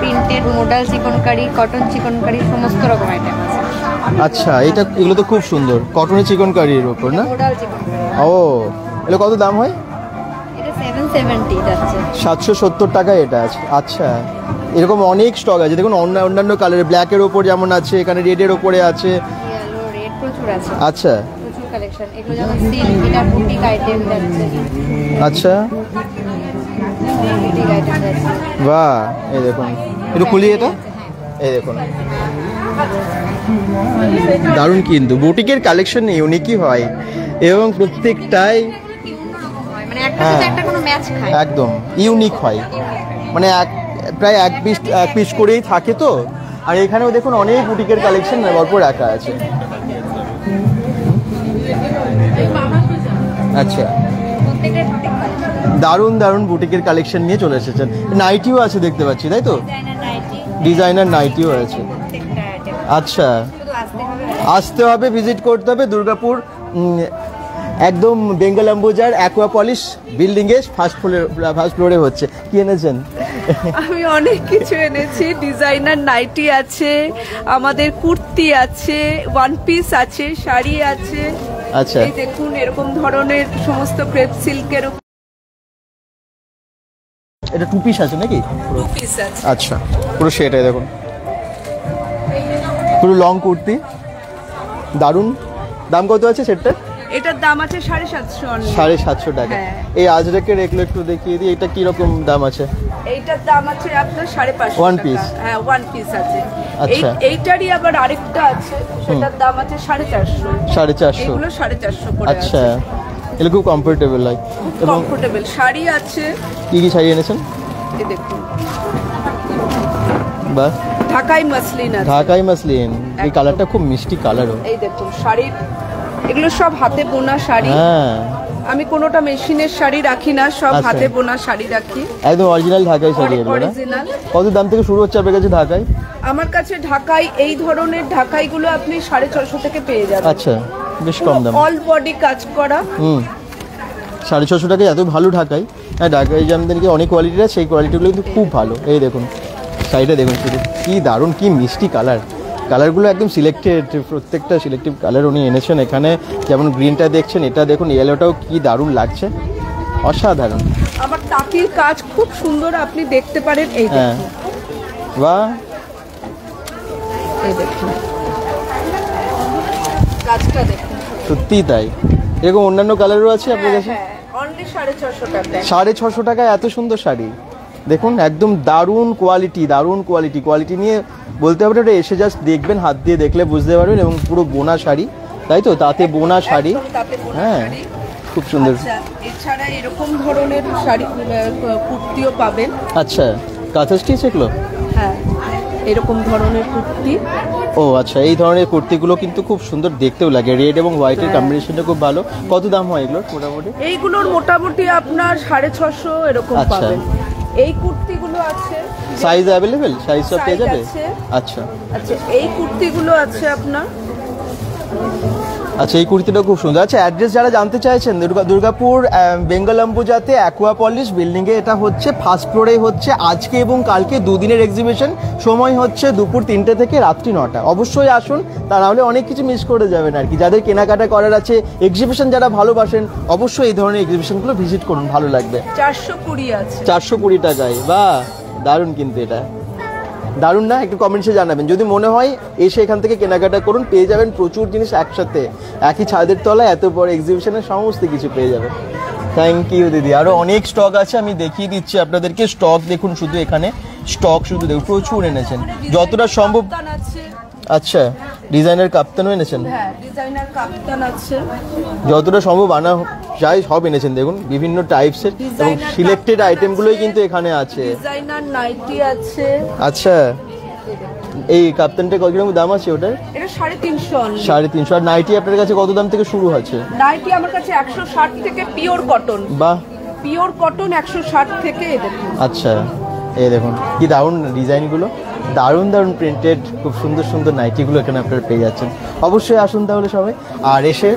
printed model chikankari, cotton chikankari, সমস্ত রকম আইটেম আছে। আচ্ছা, এগুলো তো খুব সুন্দর, কটনের চিকনকারির উপর না? মডেল চিকনকারি। ও, এগুলো কত দাম হয়? এটা 770 যাচ্ছে। 770 টাকা এটা আছে। আচ্ছা, এরকম অনেক স্টক আছে দেখুন, অন্যান্য কালারের, ব্ল্যাকের ওপর যেমন আছে, এখানে রেডের ওপরে আছে। ইয়েলো, রেড প্রচুর আছে। আচ্ছা, প্রচুর কালেকশন। এগুলো যেমন সিল্ক, এটা বুটিক আইটেম যাচ্ছে। আচ্ছা, বুটিক আইটেম যাচ্ছে। বাহ, এই দেখুন, একটু খুলি এটা, এই দেখুন, দারুণ। কিন্তু বুটিকের কালেকশন ইউনিকই হয় এবং প্রত্যেকটাই মানে একটা সাথে একটা কোনো ম্যাচ খায়, একদম ইউনিক হয়, মানে প্রায় এক পিস করেই থাকে তো। আর এখানেও দেখুন অনেক বুটিকের কালেকশন ভরপুর রাখা আছে। আচ্ছা, প্রত্যেকটা বুটিক কালেকশন। দারুণ দারুণ বুটিকের কালেকশন নিয়ে চলে এসেছেন। নাইটিও আছে দেখতে পাচ্ছি, তাই তো? ডিজাইনার নাইটি, ডিজাইনার নাইটিও আছে। প্রত্যেকটা আইটেম। আচ্ছা, শুধু আসতে হবে, ভিজিট করতে হবে দুর্গাপুর একদম বেঙ্গল অম্বুজার অ্যাকুয়া পলিশ বিল্ডিংয়ে ফার্স্ট ফ্লোরে হচ্ছে। কি এনেছেন? আমি অনেক কিছু এনেছি, ডিজাইনার নাইটি আছে, আমাদের কুর্তি আছে, ওয়ান পিস আছে, শাড়ি আছে। আচ্ছা, এই দেখুন এরকম ধরনের সমস্ত ক্রেপ সিল্কের এটা 2 পিস আছে নাকি? 2 পিস আছে। আচ্ছা, পুরো সেটাই দেখুন, পুরো লং কুর্তি, দারুণ। দাম কত আছে সেটটা? এটার দাম আছে 750 750 টাকা। হ্যাঁ। এই আজরাকের এগুলো একটু দেখিয়ে দিই, এটা কি রকম দাম আছে? এইটার দাম আছে আপনার 550 One piece? হ্যাঁ, ওয়ান পিস আছে। আচ্ছা। এইটারই আবার আরেকটা আছে, সেটার দাম আছে 450। 450। এগুলো 450 করে আচ্ছা, আছে। এগুলো খুব কমফোর্টেবল হয়। এবং কমফোর্টেবল শাড়ি আছে, কি কি শাড়ি এনেছেন? এই দেখুন বাহ, ঢাকাই মাসলিন আছে। ঢাকাই মাসলিন, এই কালারটা খুব মিষ্টি কালারও। এই দেখুন শাড়ির, এগুলো সব হাতে বোনা শাড়ি। হ্যাঁ, আমি কোনোটা মেশিনের শাড়ি রাখি না, সব আচ্ছা। হাতে বোনা শাড়ি রাখি, একদম অরিজিনাল ঢাকাই শাড়ি এগুলো না? অরিজিনাল। কত দাম থেকে শুরু হচ্ছে আপনার কাছে ঢাকাই? আমার কাছে ঢাকাই, এই ধরনের ঢাকাইগুলো আপনি 650 থেকে পেয়ে যাবেন। আচ্ছা, বেশ কম দাম। অল বডি কাজ করা। 650 টাকায় এত ভালো ঢাকাই। হ্যাঁ, ঢাকাই জামদানি অনেক কোয়ালিটির আছে, সেই কোয়ালিটিগুলো কিন্তু খুব ভালো। এই দেখুন শাড়িটা দেখুন শুধু, কি দারুণ, কি মিষ্টি কালারগুলো একদম সিলেক্টেড, প্রত্যেকটা সিলেক্টিভ কালার উনি এনেছেন এখানে। যেমন গ্রিনটা দেখছেন, এটা দেখুন, ইয়েলোটাও কি দারুণ লাগছে, অসাধারণ। আমার তাঁতির কাজ খুব সুন্দর, আপনি দেখতে পারেন। এই হ্যাঁ, দেখুন, বাহ, এই দেখুন কাজটা দেখুন, সত্যি তাই। এরকম অন্যান্য কালারও আছে আপনার কাছে? হ্যাঁ, অনলি 650 টাকা। 650 টাকায় এত সুন্দর শাড়ি দেখুন, একদম দারুণ কোয়ালিটি নিয়ে বলতে হবে। ওটা এসে জাস্ট দেখবেন, হাত দিয়ে দেখলে বুঝতে পারবেন। এবং পুরো বোনা শাড়ি, তাই তো? তাতে বোনা শাড়ি। একদম তাতে বোনা হ্যাঁ, শাড়ি। খুব সুন্দর। আচ্ছা, এছাড়া এরকম ধরনের শাড়ি, কুর্তিও পাবেন। আচ্ছা, কাঁথা স্টিচ এগুলো? হ্যাঁ, এরকম ধরনের কুর্তি। ও আচ্ছা, এই ধরনের কুর্তিগুলো কিন্তু খুব সুন্দর দেখতেও লাগে, রেড এবং হোয়াইটের কম্বিনেশনটা খুব ভালো। কত দাম হয় এগুলোর মোটামুটি? এইগুলোর মোটামুটি আপনার 650 এরকম আচ্ছা। পাবেন। এই কুর্তিগুলো আছে, সাইজ অ্যাভেলেবেল? সাইজ সব পেয়ে Size যাবে? আছে। আচ্ছা, আচ্ছা, এই কুর্তিগুলো আছে আপনার আচ্ছা, এই কুর্তিটা খুব সুন্দর। আচ্ছা, অ্যাড্রেস যারা জানতে চাইছেন, দুর্গাপুর বেঙ্গল অম্বুজাতে অ্যাকোয়া পলিশ বিল্ডিংয়ে, এটা হচ্ছে ফার্স্ট ফ্লোরে হচ্ছে আজকে এবং কালকে দুদিনের এক্সিবিশন। সময় হচ্ছে দুপুর 3টে থেকে রাত্রি 9টা। অবশ্যই আসুন, তা নাহলে অনেক কিছু মিস করে যাবেন আর কি। যাদের কেনাকাটা করার আছে, এক্সিবিশন যারা ভালোবাসেন, অবশ্যই এই ধরনের এক্সিবিশনগুলো ভিজিট করুন, ভালো লাগবে। 420 আছে, 420 টাকায়, বাহ দারুণ, কিন্তু এটা দারুণ না? একটু কমেন্টসে জানাবেন। যদি মনে হয় এসে এখান থেকে কেনাকাটা করুন, পেয়ে যাবেন প্রচুর জিনিস একসাথে, একই ছাদের তলায় এত বড় এক্সিবিশনের সমস্ত কিছু পেয়ে যাবেন। থ্যাংক ইউ দিদি। আরো অনেক স্টক আছে, আমি দেখিয়ে দিচ্ছি আপনাদেরকে। স্টক দেখুন, শুধু এখানে স্টক শুধু দেখুন, প্রচুর এনেছেন যতটা সম্ভব। আচ্ছা, ডিজাইনার কাপ্তানও এনেছেন? হ্যাঁ, ডিজাইনার কাপ্তান আছে, যতটা সম্ভব আনা যায় সব এনেছেন। দেখুন বিভিন্ন টাইপসের এবং সিলেক্টেড আইটেমগুলোই কিন্তু এখানে আছে। ডিজাইনার নাইটি আছে। আচ্ছা, এই কাপ্তানটা কত কিরকম দাম আছে ওটার? এটা 350। 350। আর নাইটি আপনার কাছে কত দাম থেকে শুরু আছে? নাইটি আমার কাছে 160 থেকে পিওর কটন। বাহ, পিওর কটন 160 থেকে। এই দেখুন। আচ্ছা, এই দেখুন কি দারুণ ডিজাইনগুলো, দারুণ দারুণ প্রিন্টেড, খুব সুন্দর সুন্দর নাইটিগুলো এখানে আপনারা পেয়ে যাচ্ছেন। অবশ্যই আসুন তাহলে সবাই, আর এসে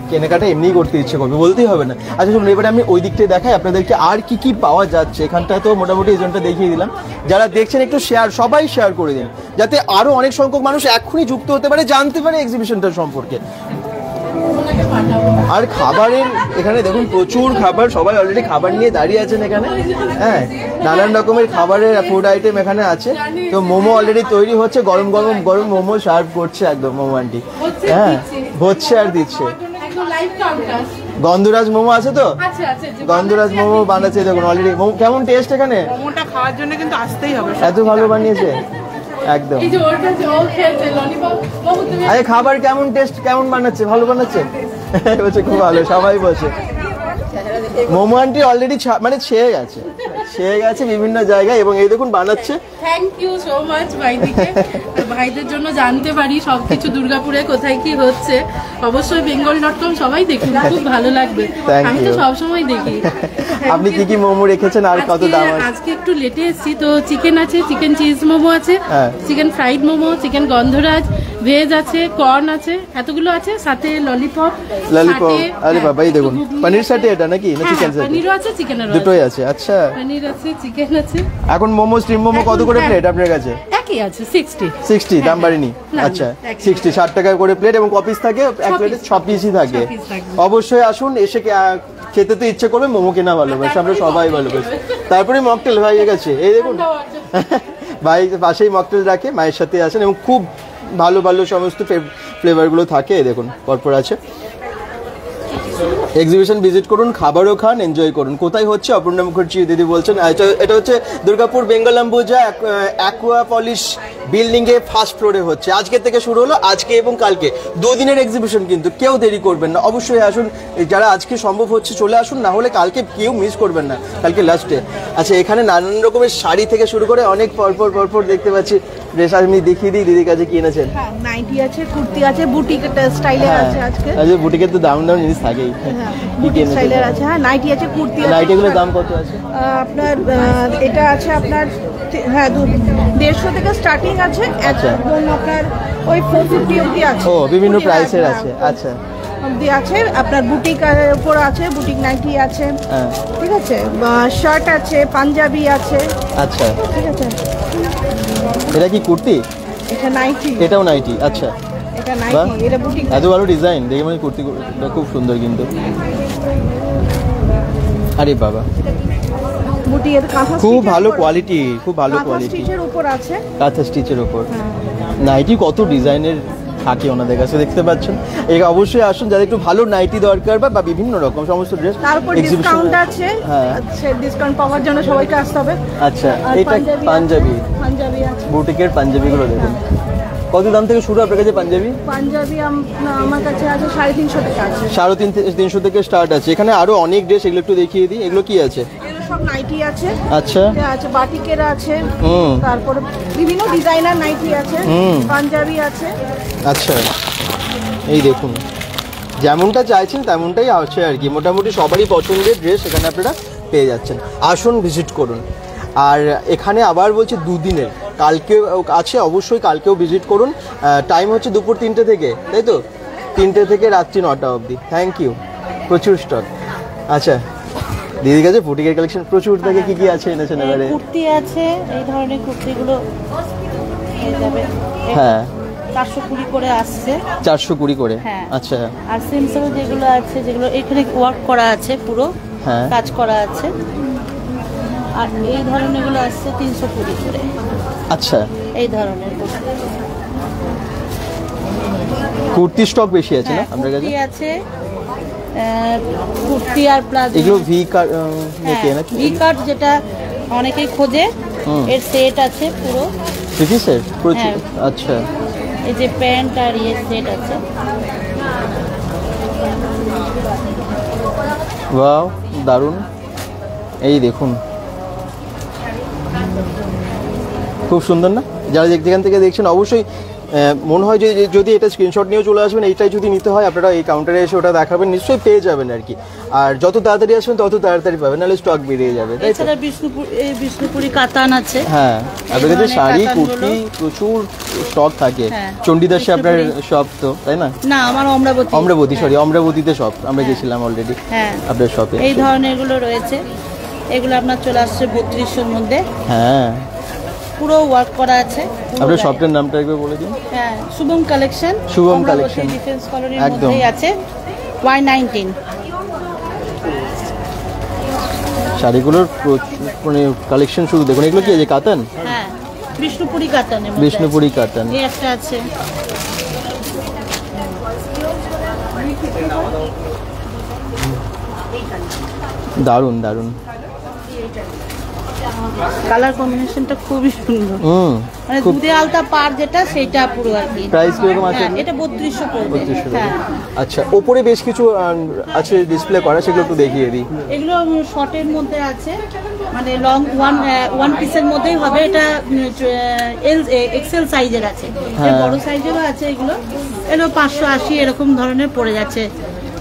কেনাকাটা এমনিই করতে ইচ্ছে করবে, বলতেই হবে না। আচ্ছা শুনুন, এবারে আমি ওই দিকটা দেখাই আপনাদেরকে আর কি কি পাওয়া যাচ্ছে। এখানটা তো মোটামুটি এজনটা দেখিয়ে দিলাম। যারা দেখছেন একটু সবাই শেয়ার করে দিন, যাতে আরো অনেক সংখ্যক মানুষ এক্ষুনি যুক্ত হতে পারে, জানতে পারে এক্সিবিশনটা সম্পর্কে। আর খাবারের এখানে দেখুন প্রচুর খাবার, সবাই অলরেডি খাবার নিয়ে দাঁড়িয়ে আছেন এখানে। হ্যাঁ, নানান রকমের খাবারের ফুড আইটেম এখানে আছে। তো মোমো অলরেডি তৈরি হচ্ছে, গরম গরম গরম মোমো সার্ভ করছে একদম মোমো আন্টি। হ্যাঁ, হচ্ছে আর দিচ্ছে। গন্ধরাজ মোমো আছে তো? গন্ধরাজ মোমো বানাচ্ছে দেখুন অলরেডি। কেমন টেস্ট এখানে? মোমোটা খাওয়ার জন্য কিন্তু আসতেই হবে। এত ভালো বানিয়েছে একদম। আরে খাবার কেমন টেস্ট, কেমন বানাচ্ছে? ভালো বানাচ্ছে? বলছে খুব ভালো, সবাই বলছে। মোমো আন্টি অলরেডি মানে ছেয়ে গেছে বিভিন্ন জায়গায়, এবং এই দেখুন বানাচ্ছে। থ্যাংক ইউ সো মাচ ভাইদিকে, ভাইদের জন্য জানতে পারি সবকিছু দুর্গাপুরে কোথায় কি হচ্ছে। অবশ্যই bengal.com সবাই দেখুন, খুব ভালো লাগবে। আমি তো সবসময় দেখি। আপনি কি কি মোমো রেখেছেন আর কত দাম আছে? আজকে একটু লেটে এসেছি, তো চিকেন আছে, চিকেন চিজ মোমো আছে, চিকেন ফ্রাইড মোমো, চিকেন গন্ধরাজ, ভেজ আছে, কর্ন আছে, এতগুলো আছে, সাথে ললিপপ। আরে বাবা, এই দেখুন পনির সাথে এটা নাকি না চিকেন সাথে? পনিরও আছে, চিকেনের দুটোই আছে। আচ্ছা, পনির আছে, চিকেন আছে। এখন মোমো স্টিম মোমো কত করে প্লেট আপনার কাছে? একই আছে 60 দাম বাড়েনি? আচ্ছা, 60 টাকা করে প্লেট, এবং কপিস থাকে এক প্লেটে 6 পিসই থাকে। অবশ্যই আসুন, এসে খেতে তো ইচ্ছে করবে, মোমো কেনা ভালোবাসে, আমরা সবাই ভালোবাসি। তারপরে মকটেল হয়ে গেছে, এই দেখুন ভাই পাশেই মকটেল রাখে, মায়ের সাথে আসেন, এবং খুব ভালো ভালো সমস্ত ফ্লেভারগুলো থাকে। এই দেখুন পরপর আছে। এক্সিবিশন ভিজিট করুন, খাবারও খান, এনজয় করুন। কোথায় হচ্ছে? অপর্ণা মুখার্জি দিদি বলছেন। এটা হচ্ছে দুর্গাপুর বেঙ্গল অম্বুজা অ্যাকোয়া পলিশ বিল্ডিংয়ে ফার্স্ট ফ্লোরে হচ্ছে। আজকে থেকে শুরু হলো, আজকে এবং কালকে দুদিনের এক্সিবিশন, কিন্তু কেউ দেরি করবেন না, অবশ্যই আসুন। যারা আজকে সম্ভব হচ্ছে চলে আসুন, না হলে কালকে কেউ মিস করবেন না, কালকে লাস্টে। আচ্ছা, এখানে নানান রকমের শাড়ি থেকে শুরু করে অনেক পরপর দেখতে পাচ্ছি ড্রেস। আমি দেখিয়ে দিই দিদির কাছে কি এনেছেন। নাইটি আছে, কুর্তি আছে, বুটিক স্টাইলের আছে আজকে। আচ্ছা, বুটিকের তো দাম জিনিস থাকেই। বুটিক স্টাইলের আছে। হ্যাঁ, নাইটি আছে, কুর্তি আছে। নাইটিগুলোর দাম কত আছে আপনার? এটা আছে আপনার, হ্যাঁ 150 থেকে স্টার্টিং আছে, একদম আপনার ওই 450 অবধি আছে। ও, বিভিন্ন প্রাইসের আছে। আচ্ছা, অবধি আছে আপনার। বুটিক উপর আছে, বুটিক নাইটি আছে, ঠিক আছে, শার্ট আছে, পাঞ্জাবি আছে। আচ্ছা, ঠিক আছে। এটা কি কুর্তি? এটা নাইটি। এটাও নাইটি? আচ্ছা, এটা নাইটি, এটা বুটিক। এত ভালো ডিজাইন দেখে মানে কুর্তি খুব সুন্দর কিন্তু। আরে বাবা, বুটিকের কাঁথা, খুব ভালো কোয়ালিটি, খুব ভালো কোয়ালিটি। স্টিচের উপর আছে, কাঁথা স্টিচের উপর। নাইটি কত ডিজাইনের থাকে ওনাদের কাছে, দেখতে পাচ্ছেন। এই অবশ্যই আসুন, যাদের একটু ভালো নাইটি দরকার বা বিভিন্ন রকম সমস্ত ড্রেস। তারপর ডিসকাউন্ট আছে। আচ্ছা, ডিসকাউন্ট পাওয়ার জন্য সবাইকে আসতে হবে। আচ্ছা, এটা পাঞ্জাবি আছে, বুটিকের পাঞ্জাবিগুলো দেখুন। কত দাম থেকে শুরু আপনার কাছে পাঞ্জাবি? পাঞ্জাবি আমার কাছে আছে 350 টাকা আছে। 350 থেকে স্টার্ট আছে। এখানে আরো অনেক ড্রেস, এগুলো একটু দেখিয়ে দিই। এগুলো কি আছে? এগুলো সব নাইটি আছে। আচ্ছা, আছে বাটিকের আছে, তারপরে বিভিন্ন ডিজাইনার নাইটি আছে, পাঞ্জাবি আছে। আচ্ছা, এই দেখুন যেমনটা চাইছেন তেমনটাই আছে আর কি। মোটামুটি সবারই পছন্দের ড্রেস এখানে আপনারা পেয়ে যাচ্ছেন। আসুন, ভিজিট করুন। আর এখানে আবার বলছি দুদিনের, কালকে আছে, অবশ্যই কালকেও ভিজিট করুন। টাইম হচ্ছে দুপুর 3টে থেকে, তাই তো? 3টে থেকে রাত্রি 9টা অবধি। থ্যাংক ইউ, প্রচুর স্টক। আচ্ছা দিদির কাছে বুটিকের কালেকশন প্রচুর থাকে, কি কি আছে এনেছেন এবারে? কুর্তি আছে, এই ধরনের কুর্তিগুলো হয়ে যাবে। হ্যাঁ 420 করে আসছে। 420 করে? হ্যাঁ। আচ্ছা। আর সিম্পল যেগুলো আছে, যেগুলো এখানে ওয়ার্ক করা আছে, পুরো হ্যাঁ কাজ করা আছে। আর এই ধরনের গুলো আসছে 320 করে। আচ্ছা, এই ধরনের কুর্তি স্টক বেশি আছে না আপনার কাছে? কুর্তি আছে, কুর্তি আর প্লাজো। এগুলো ভি কাট নাকি? ভি কাট যেটা অনেকেই খোঁজে, এর সেট আছে পুরো। থ্রি সেট প্রচুর। আচ্ছা, এই যে প্যান্ট আর ইয়ে সেট আছে। ওয়াও দারুণ। এই দেখুন খুব সুন্দর না? যারা যেখান থেকে দেখছেন অবশ্যই মনে হয় যে যদি এটা স্ক্রিনশট নিয়েও চলে আসবেন, এইটাই যদি নিতে হয় আপনারা এই কাউন্টারে এসে ওটা দেখাবেন, নিশ্চয়ই পেয়ে যাবেন আর কি। আর যত তাড়াতাড়ি আসবেন তত তাড়াতাড়ি পাবেন, নাহলে স্টক বেরিয়ে যাবে। তাই তো? এছাড়া বিষ্ণুপুরি কাতান আছে। হ্যাঁ, আপনার কাছে শাড়ি কুর্তি প্রচুর স্টক থাকে। চণ্ডীদাসে আপনার শপ তো, তাই না? না, আমার অমরাবতী, সরি অমরাবতীতে শপ, আমরা গেছিলাম অলরেডি আপনার শপে। এই ধরনের গুলো রয়েছে, এগুলো আপনার চলে আসছে 3200-র মধ্যে। হ্যাঁ, পুরো ওয়ার্ক করা আছে। আপনার শপটার নামটা একবার বলে দিন। হ্যাঁ, Shubham collection. Shubham collection, defence কলোনির মধ্যেই আছে। Y19 শাড়িগুলোর মানে কালেকশন শুধু দেখুন। এগুলো কি আছে, কাতান? হ্যাঁ, বিষ্ণুপুরি কাতান। বিষ্ণুপুরি কাতান এই একটা আছে। দারুন দারুন, কালার কম্বিনেশনটা খুবই সুন্দর। মানে দুধে আলতা পার যেটা, সেটা পুরো আর কি। প্রাইস কিরকম আছে? এটা 3200 পড়বে। হ্যাঁ। আচ্ছা, উপরে বেশ কিছু আছে ডিসপ্লে করা, সেগুলো একটু দেখিয়ে দিই। এগুলো শর্টের মধ্যে আছে, মানে লং ওয়ান পিসের মধ্যেই হবে। এটা এক্সেল সাইজের আছে, বড় সাইজেরও আছে। এগুলো 580 এরকম ধরনের পড়ে যাচ্ছে।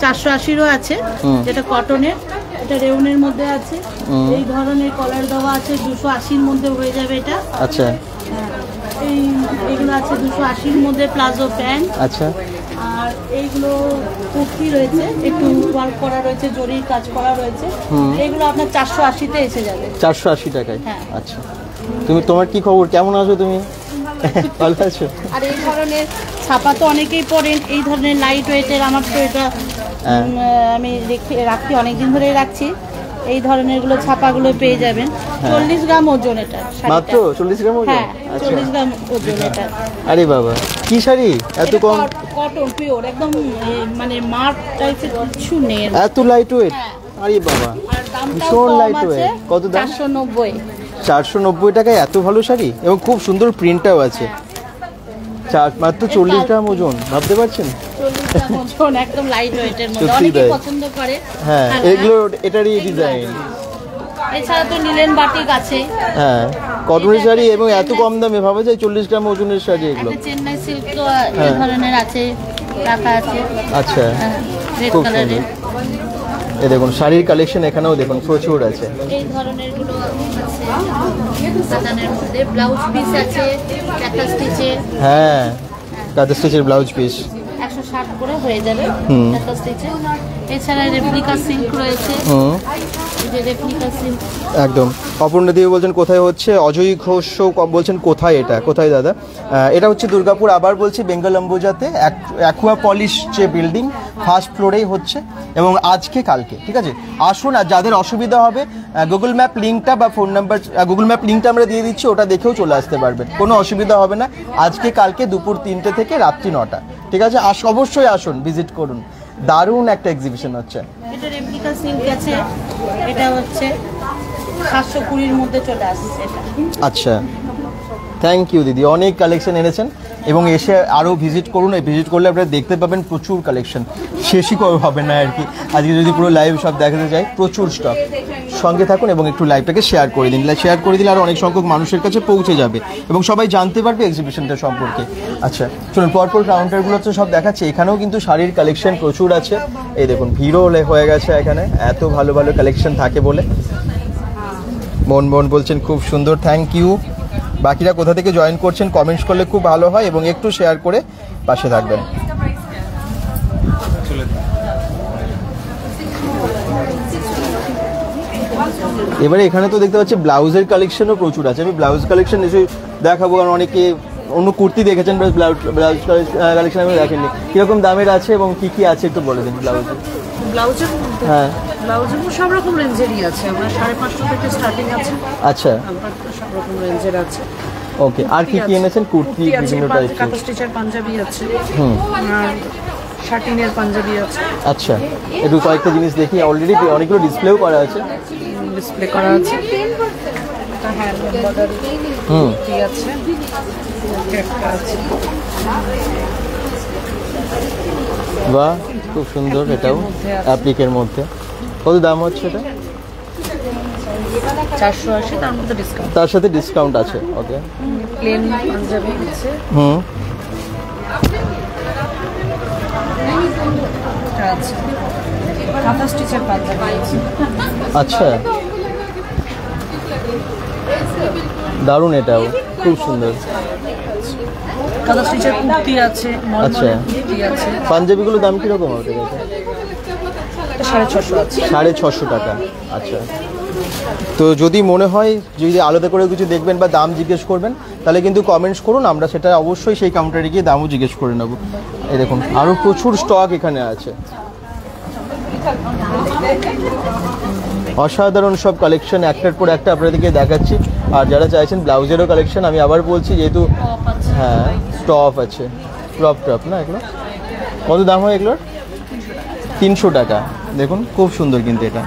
480-রও আছে, যেটা কটনের। এটা রেউনের মধ্যে আছে। এই ধরনের কলার দেওয়া আছে, 280-র মধ্যে হয়ে যাবে এটা। আচ্ছা, এইগুলো আছে 280-র মধ্যে, প্লাজো প্যান্ট। আচ্ছা, আর এইগুলো কুর্তি রয়েছে, একটু ওয়ার্ক করা রয়েছে, জরির কাজ করা রয়েছে। এইগুলো আপনার 480-তে এসে যাবে। 480 টাকায়? আচ্ছা, তোমার কি খবর, কেমন আছো তুমি? ভালো আছো? আর এই ধরনের ছাপা তো অনেকেই পরেন, এই ধরনের লাইট ওয়েটের। আমার তো এটা আমি রাখি, অনেকদিন ধরেই রাখছি। এই ধরনের গুলো ছাপাগুলো পেয়ে যাবেন। 40 গ্রাম ওজন এটা। মাত্র 40 গ্রাম ওজন? হ্যাঁ, 40 গ্রাম ওজন এটা। আরে বাবা, কি শাড়ি এত কম? কটন পিওর একদম, মানে মার্ক টাইপের কিছু নেই। এত লাইট ওয়েট? আরে বাবা, আর দামটাও ভীষণ কম লাইট আছে। ওয়েট। কত দাম? 490। 490 টাকায় এত ভালো শাড়ি, এবং খুব সুন্দর প্রিন্টটাও আছে। মাত্র 40 গ্রাম ওজন, ভাবতে পারছেন? 40 গ্রাম ওজন, একদম লাইট ওয়েটের মধ্যে, অনেকে পছন্দ করে। হ্যাঁ, এগুলো এটারই ডিজাইন। এছাড়া তো নীলেন বাটিক আছে। হ্যাঁ, কটনের শাড়ি, এবং এত কম দামে ভাবা যায় 40 গ্রাম ওজনের শাড়ি এগুলো। চেন্নাই সিল্ক তো এই ধরনের আছে, রাখা আছে। আচ্ছা, রেড খুব কালারের। এই দেখুন শাড়ির কালেকশন এখানেও দেখুন প্রচুর আছে। এই ধরনের গুলো আছে, কাতানের মধ্যে ব্লাউজ পিস আছে, কাঁথা স্টিচের। হ্যাঁ, কাঁথা স্টিচের ব্লাউজ পিস 160 করে হয়ে যাবে কাঁথা স্টিচের। এছাড়া রেপ্লিকা সিল্ক রয়েছে। এই যে রেপ্লিকা সিল্ক একদম। অপর্ণা দেবী বলছেন কোথায় হচ্ছে? অজয় ঘোষ বলছেন কোথায় এটা? কোথায় দাদা? এটা হচ্ছে দুর্গাপুর, আবার বলছি বেঙ্গল অম্বুজাতে অ্যাকুয়া পলিশ যে বিল্ডিং, ফার্স্ট ফ্লোরেই হচ্ছে, এবং আজকে কালকে। ঠিক আছে, আসুন। আর যাদের অসুবিধা হবে, গুগল ম্যাপ লিঙ্কটা বা ফোন নাম্বার, গুগল ম্যাপ লিঙ্কটা আমরা দিয়ে দিচ্ছি, ওটা দেখেও চলে আসতে পারবেন, কোনো অসুবিধা হবে না। আজকে কালকে দুপুর 3টে থেকে রাত্রি 9টা। ঠিক আছে, অবশ্যই আসুন, ভিজিট করুন। দারুণ একটা এক্সিবিশন হচ্ছে। এটা রেপ্লিকা সিল্ক আছে, এটা হচ্ছে 720-র মধ্যে চলে আসছে এটা। আচ্ছা, থ্যাংক ইউ দিদি, অনেক কালেকশন এনেছেন, এবং এসে আরও ভিজিট করুন। ভিজিট করলে আপনারা দেখতে পাবেন প্রচুর কালেকশন, শেষই হবে না আর কি। আজকে যদি পুরো লাইভ সব দেখাতে চাই, প্রচুর স্টক। সঙ্গে থাকুন এবং একটু লাইভটাকে শেয়ার করে দিন। শেয়ার করে দিলে আরও অনেক সংখ্যক মানুষের কাছে পৌঁছে যাবে, এবং সবাই জানতে পারবে এক্সিবিশনটা সম্পর্কে। আচ্ছা চলুন, পরপর কাউন্টারগুলো তো সব দেখাচ্ছে। এখানেও কিন্তু শাড়ির কালেকশন প্রচুর আছে। এই দেখুন, ভিড়ও হয়ে গেছে এখানে, এত ভালো ভালো কালেকশন থাকে বলে। মন বলছেন খুব সুন্দর, থ্যাংক ইউ। বাকিরা কোথা থেকে জয়েন করছেন কমেন্টস করলে খুব ভালো হয়, এবং একটু শেয়ার করে পাশে থাকবেন। এবারে এখানে তো দেখতে পাচ্ছি ব্লাউজের কালেকশনও প্রচুর আছে, আমি ব্লাউজ কালেকশন নিশ্চয়ই দেখাবো, কারণ অনেকে অন্য কুর্তি দেখেছেন, ব্লাউজ কালেকশন আমি দেখেননি। কিরকম দামের আছে এবং কি কি আছে একটু বলে দিন ব্লাউজের। ব্লাউজের মধ্যে হ্যাঁ, ব্লাউজের সব রকম রেঞ্জেরই আছে, আমরা 550 থেকে স্টার্টিং আছে। আচ্ছা, সব রকম রেঞ্জের আছে। ওকে, আর কি কি এনেছেন? কুর্তি বিভিন্ন টাইপের, কাঁথা স্টিচের পাঞ্জাবি আছে, আর শার্টিনের পাঞ্জাবি আছে। আচ্ছা, একটু কয়েকটা জিনিস দেখি, অলরেডি অনেকগুলো ডিসপ্লেও করা আছে। ডিসপ্লে করা আছে, এটা হ্যান্ড এমব্রয়ডারি কুর্তি আছে, একটা আছে। বাহ, খুব সুন্দর, এটাও অ্যাপ্লিকের মধ্যে। কত দাম হচ্ছে এটা? 480, তার মধ্যে ডিসকাউন্ট, তার সাথে ডিসকাউন্ট আছে। ওকে, প্লেন পাঞ্জাবি আছে, আছে কাঁথা স্টিচের পাঞ্জাবি আছে। আচ্ছা, দারুণ, এটাও খুব সুন্দর। কাঁথা স্টিচের কুর্তি আছে, আচ্ছা, কুর্তি আছে। পাঞ্জাবিগুলোর দাম কিরকম হবে? 650 আছে, 650 টাকা। আচ্ছা, তো যদি মনে হয় যদি আলাদা করে কিছু দেখবেন বা দাম জিজ্ঞেস করবেন, তাহলে কিন্তু কমেন্টস করুন, আমরা সেটা অবশ্যই সেই কাউন্টারে গিয়ে দামও জিজ্ঞেস করে নেব। এই দেখুন, আরও প্রচুর স্টক এখানে আছে, অসাধারণ সব কালেকশন একটার পর একটা আপনাদেরকে দেখাচ্ছি। আর যারা চাইছেন ব্লাউজেরও কালেকশন, আমি আবার বলছি, যেহেতু হ্যাঁ টপ আছে, টপ না, এগুলো কত দাম হয় এগুলোর? 300 টাকা। দেখুন, খুব সুন্দর কিন্তু এটা,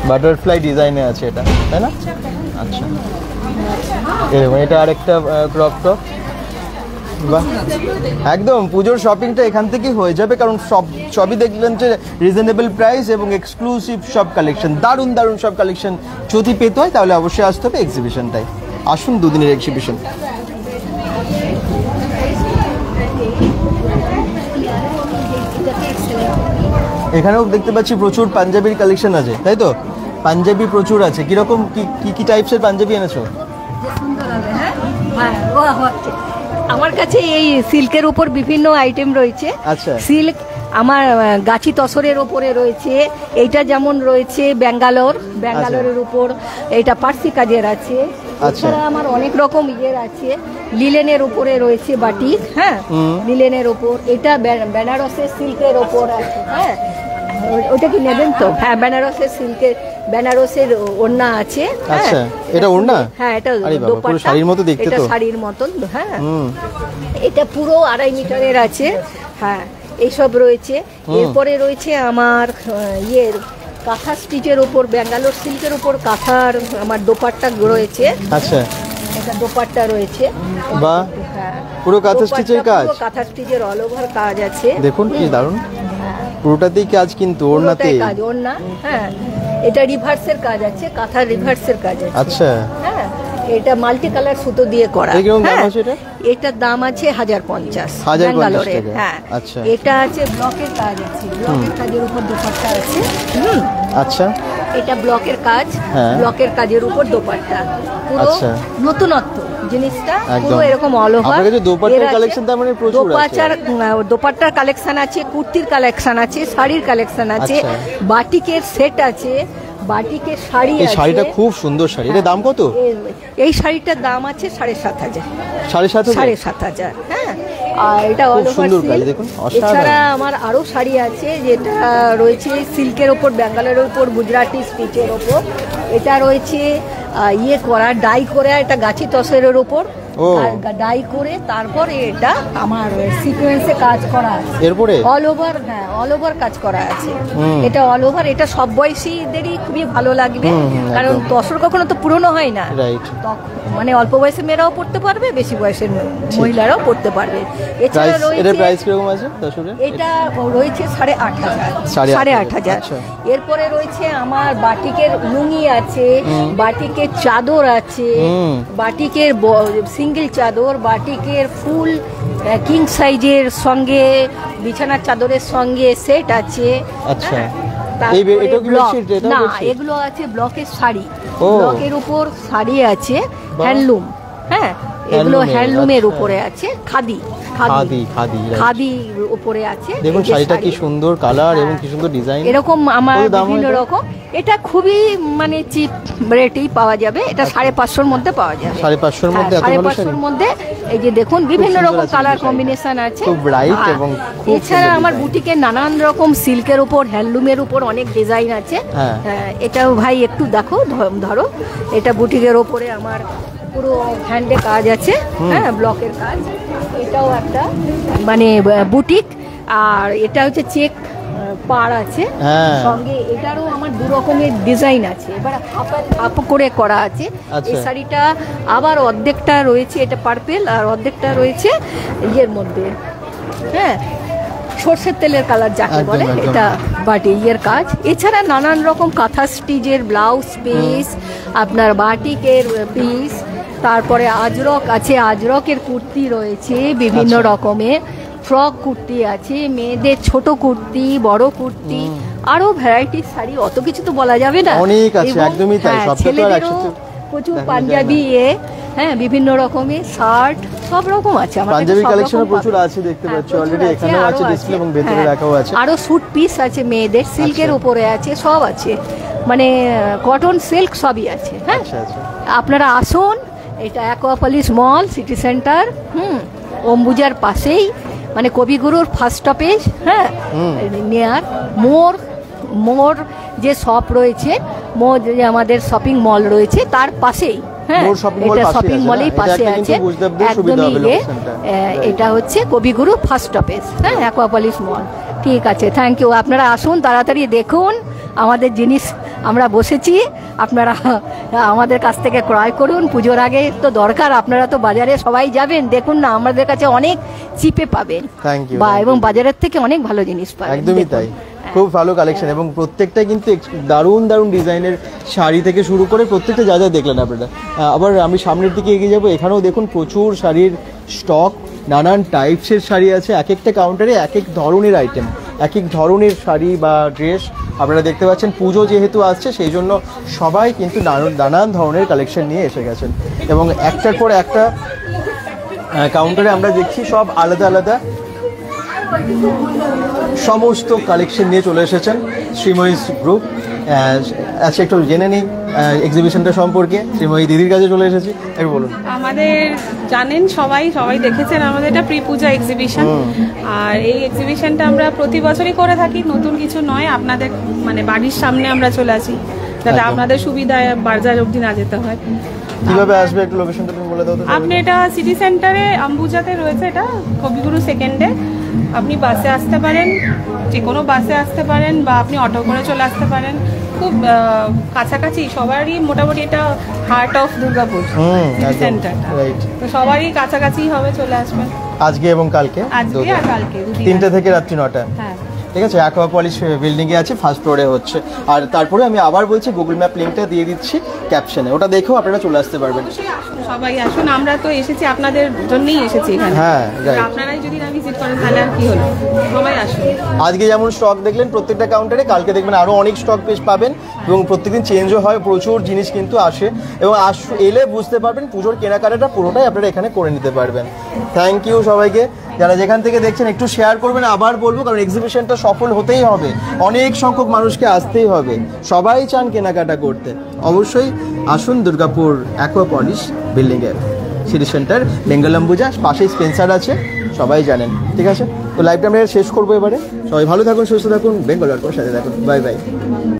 বাটারফ্লাই ডিজাইনে আছে এটা, তাই না? আচ্ছা, এরকম এটা আরেকটা ক্রপ টপ। বাহ, একদম পুজোর শপিংটা এখান থেকেই হয়ে যাবে, কারণ সবই দেখলেন যে রিজনেবল প্রাইস এবং এক্সক্লুসিভ সব কালেকশন, দারুণ দারুণ সব কালেকশন যদি পেতে হয় তাহলে অবশ্যই আসতে হবে এক্সিবিশনটাই। আসুন, দুদিনের এক্সিবিশন। এখানেও দেখতে পাচ্ছি প্রচুর পাঞ্জাবির কালেকশন আছে, তাই তো? পাঞ্জাবি প্রচুর আছে। কিরকম কি টাইপসের পাঞ্জাবি এনেছো? আমার কাছে এই সিল্কের উপর বিভিন্ন আইটেম রয়েছে। আচ্ছা, সিল্ক আমার গাছি তসরের উপরে রয়েছে, এইটা যেমন রয়েছে ব্যাঙ্গালোরের উপর, এইটা পার্সি কাজের আছে। এছাড়া আমার অনেক রকম ইয়ের আছে, লিলেনের উপরে রয়েছে বাটিক, হ্যাঁ, লিলেনের উপর। এটা বেনারসের সিল্কের উপর আছে, হ্যাঁ, ওটা কি নেবেন তো? হ্যাঁ, বেনারসের সিল্কের, বেনারসের ওড়না আছে। আচ্ছা, এটা ওড়না? হ্যাঁ, এটা পুরো শাড়ির মতো দেখতে, তো শাড়ির মতন, হ্যাঁ। এটা পুরো 2.5 মিটারের আছে, হ্যাঁ, এইসব রয়েছে। এরপরে রয়েছে আমার ইয়ের কাঁথা স্টিচের উপর, ব্যাঙ্গালোর সিল্কের উপর কাঁথার আমার দোপাট্টা রয়েছে। আচ্ছা, এটা দোপাট্টা রয়েছে, বাহ, পুরো কাঁথা স্টিচের কাজ, কাঁথা স্টিচের অল ওভার কাজ আছে। দেখুন কি দারুণ, পুরোটাতেই কাজ, কিন্তু ওড়নাতে কাজ, ওড়না, হ্যাঁ। এটা রিভার্সের কাজ আছে, কাঁথার রিভার্সের কাজ আছে। আচ্ছা, হ্যাঁ, এটা মাল্টি কালার সুতো দিয়ে করা। এটার দাম আছে 1050 ব্যাঙ্গালোরে, হ্যাঁ। আচ্ছা, এটা আছে ব্লকের কাজ আছে, ব্লকের কাজের উপর দোপাট্টা আছে। আচ্ছা, এটা ব্লকের কাজ, ব্লকের কাজের উপর দোপাট্টা, পুরো নতুনত্ব জিনিসটা, পুরো এরকম অল ওভার। দোপাট্টার কালেকশন আছে, কুর্তির কালেকশন আছে, শাড়ির কালেকশন আছে, বাটিকের সেট আছে, বাটিকের শাড়ি আছে। শাড়িটা খুব সুন্দর শাড়ি, এর দাম কত? এই শাড়িটার দাম আছে 7,500। 7,500, হ্যাঁ। আর এটা অল ওভার সিল্ক। এছাড়া আমার আরো শাড়ি আছে, যেটা রয়েছে সিল্কের ওপর, ব্যাঙ্গালোরের উপর, গুজরাটি স্টিচের ওপর। এটা রয়েছে ইয়ে করা, ডাই করে, এটা গাছি তসরের ওপর ডাই করে, তারপরে এটা আমার সিকোয়েন্সে কাজ করা আছে, এরপরে অল ওভার, হ্যাঁ, অল ওভার কাজ করা আছে। এটা অল ওভার, এটা সব বয়সীদেরই খুবই ভালো লাগবে, কারণ তসর কখনো তো পুরনো হয় না, মানে অল্প বয়সের মেয়েরাও পড়তে পারবে, বেশি বয়সের মহিলারাও পড়তে পারবে। এছাড়া রয়েছে, এটা রয়েছে 8,500। এরপরে রয়েছে আমার বাটিকের লুঙ্গি আছে, বাটিকের চাদর আছে, বাটিকের সিঙ্গেল চাদর, বাটিকের ফুল কিং সাইজের সঙ্গে বিছানার চাদরের সঙ্গে সেট আছে। আচ্ছা, না, এগুলো আছে ব্লকের শাড়ি, ব্লকের উপর শাড়ি আছে, হ্যান্ডলুম, হ্যাঁ, এগুলো হ্যান্ডলুমের উপরে আছে, খাদি উপরে আছে। দেখুন শাড়িটা কি সুন্দর কালার এবং কি সুন্দর ডিজাইন, এরকম আমার বিভিন্ন রকম। এটা খুবই মানে চিপ রেটেই পাওয়া যাবে, এটা 550-র মধ্যে পাওয়া যাবে। 550-র মধ্যে, 550-র মধ্যে। এই যে দেখুন বিভিন্ন রকম কালার কম্বিনেশন আছে, খুব ব্রাইট এবং খুব। এছাড়া আমার বুটিকে নানান রকম সিল্কের উপর, হ্যান্ডলুমের উপর অনেক ডিজাইন আছে। এটাও ভাই একটু দেখো, ধরো এটা বুটিকের উপরে আমার পুরো হ্যান্ডে কাজ আছে, হ্যাঁ ব্লকের কাজ। এটাও একটা মানে বুটিক, আর এটা হচ্ছে চেক পাড় আছে সঙ্গে, এটারও আমার 2 রকমের ডিজাইন আছে। এবার আপ করে করা আছে। এই শাড়িটা আবার অর্ধেকটা রয়েছে এটা পার্পেল, আর অর্ধেকটা রয়েছে ইয়ের মধ্যে, হ্যাঁ সর্ষের তেলের কালার যাকে বলে, এটা বাটি ইয়ের কাজ। এছাড়া নানান রকম কাঁথা স্টিচের ব্লাউজ পিস, আপনার বাটিকের পিস, তারপরে আজরক আছে, আজরকের কুর্তি রয়েছে বিভিন্ন রকমের, ফ্রক কুর্তি আছে, মেয়েদের ছোট কুর্তি, বড় কুর্তি, আরো ভ্যারাইটির শাড়ি, অত কিছু তো বলা যাবে না, অনেক আছে, একদমই তাই। ছেলেদেরও প্রচুর পাঞ্জাবি, হ্যাঁ বিভিন্ন রকমের শার্ট, সব রকম আছে আমার কাছে। পাঞ্জাবি কালেকশন প্রচুর আছে, দেখতে পাচ্ছি অলরেডি এখানেও আছে ডিসপ্লে এবং ভেতরে রাখাও আছে। আরো স্যুট পিস আছে মেয়েদের, সিল্কের উপরে আছে, সব আছে, মানে কটন সিল্ক সবই আছে। হ্যাঁ আপনারা আসুন, এটা অ্যাকোয়াপলিস মল সিটি সেন্টার, অম্বুজার পাশেই, মানে কবিগুরুর ফার্স্ট স্টপেজ, হ্যাঁ নিয়ার মোর যে শপ রয়েছে, মোর যে আমাদের শপিং মল রয়েছে তার পাশেই, হ্যাঁ এটা শপিং মলেই পাশে আছে একদমই। এটা হচ্ছে কবিগুরু ফার্স্ট স্টপেজ, হ্যাঁ অ্যাকোয়াপলিস মল। ঠিক আছে, থ্যাংক ইউ। আপনারা আসুন, তাড়াতাড়ি দেখুন আমাদের জিনিস, আমরা বসেছি, আপনারা আমাদের কাছ থেকে ক্রয় করুন। পুজোর আগে তো দরকার, আপনারা তো বাজারে সবাই যাবেন, দেখুন না আমাদের কাছে অনেক চিপে পাবেন, এবং বাজারের থেকে অনেক ভালো জিনিস পাবেন। একদমই তাই, খুব ভালো কালেকশন, এবং প্রত্যেকটা কিন্তু দারুণ দারুণ ডিজাইনের শাড়ি থেকে শুরু করে প্রত্যেকটা যা যা দেখলেন আপনারা। আবার আমি সামনের দিকে এগিয়ে যাবো, এখানেও দেখুন প্রচুর শাড়ির স্টক, নানান টাইপসের শাড়ি আছে, এক একটা কাউন্টারে এক এক ধরনের আইটেম, এক এক ধরনের শাড়ি বা ড্রেস আপনারা দেখতে পাচ্ছেন। পুজো যেহেতু আসছে সেই জন্য সবাই কিন্তু নানান ধরনের কালেকশন নিয়ে এসে গেছেন, এবং একটার পর একটা কাউন্টারে আমরা দেখছি সব আলাদা আলাদা সমস্ত কালেকশন নিয়ে চলে এসেছেন শ্রীময়ী গ্রুপ। আচ্ছা একটু জেনে নিই এক্সিবিশনটা সম্পর্কে, শ্রীময়ী দিদির কাছে চলে এসেছি, একটু বলুন। আমাদের জানেন সবাই দেখেছেন, আমাদের এটা প্রি পূজা এক্সিবিশন, আর এই এক্সিবিশনটা আমরা প্রতি বছরই করে থাকি, নতুন কিছু নয়। আপনাদের মানে বাড়ির সামনে আমরা চলে আসি, যাতে আপনাদের সুবিধায় বাজার অবধি না যেতে হয়। কিভাবে আসবে একটু লোকেশনটা তুমি বলে দাও তো। আপনি এটা সিটি সেন্টারে অম্বুজাতে রয়েছে, এটা কবিগুরু সেকেন্ডে। আপনি বাসে আসতে পারেন, যে কোনো বাসে আসতে পারেন, বা আপনি অটো করে চলে আসতে পারেন। খুব কাছাকাছি, সবারই মোটামুটি এটা হার্ট অফ দুর্গাপুর সেন্টার, তো সবারই কাছাকাছি হবে, চলে আসবেন আজকে এবং কালকে, আজকে আর কালকে 3টে থেকে রাত্রি 9টা। হ্যাঁ ঠিক আছে, অ্যাকোয়াপলিস বিল্ডিংয়ে আছে, ফার্স্ট ফ্লোরে হচ্ছে। আর তারপরে আমি আবার বলছি গুগল ম্যাপ লিঙ্কটা দিয়ে দিচ্ছি ক্যাপশনে, ওটা দেখেও আপনারা চলে আসতে পারবেন। সবাই আসুন, আমরা তো এসেছি আপনাদের জন্যই এসেছি এখানে। হ্যাঁ, আপনারাই যদি না ভিজিট করেন তাহলে আর কি হলো, সবাই আসুন। আজকে যেমন স্টক দেখলেন প্রত্যেকটা কাউন্টারে, কালকে দেখবেন আরও অনেক স্টক পাবেন, এবং প্রত্যেকদিন চেঞ্জও হয়, প্রচুর জিনিস কিন্তু আসে, এবং এলে বুঝতে পারবেন পুজোর কেনাকাটাটা পুরোটাই আপনারা এখানে করে নিতে পারবেন। থ্যাংক ইউ সবাইকে, যারা যেখান থেকে দেখছেন একটু শেয়ার করবেন। আবার বলবো, কারণ এক্সিবিশনটা সফল হতেই হবে, অনেক সংখ্যক মানুষকে আসতেই হবে, সবাই চান কেনাকাটা করতে। অবশ্যই আসুন দুর্গাপুর অ্যাকোয়াপলিস বিল্ডিংয়ে, সিটি সেন্টার, বেঙ্গল অম্বুজা, পাশেই স্পেন্সার আছে, সবাই জানেন। ঠিক আছে, তো লাইভটা আমরা শেষ করবো এবারে। সবাই ভালো থাকুন, সুস্থ থাকুন, বেঙ্গল ডট কম সাথে থাকুন, বাই বাই।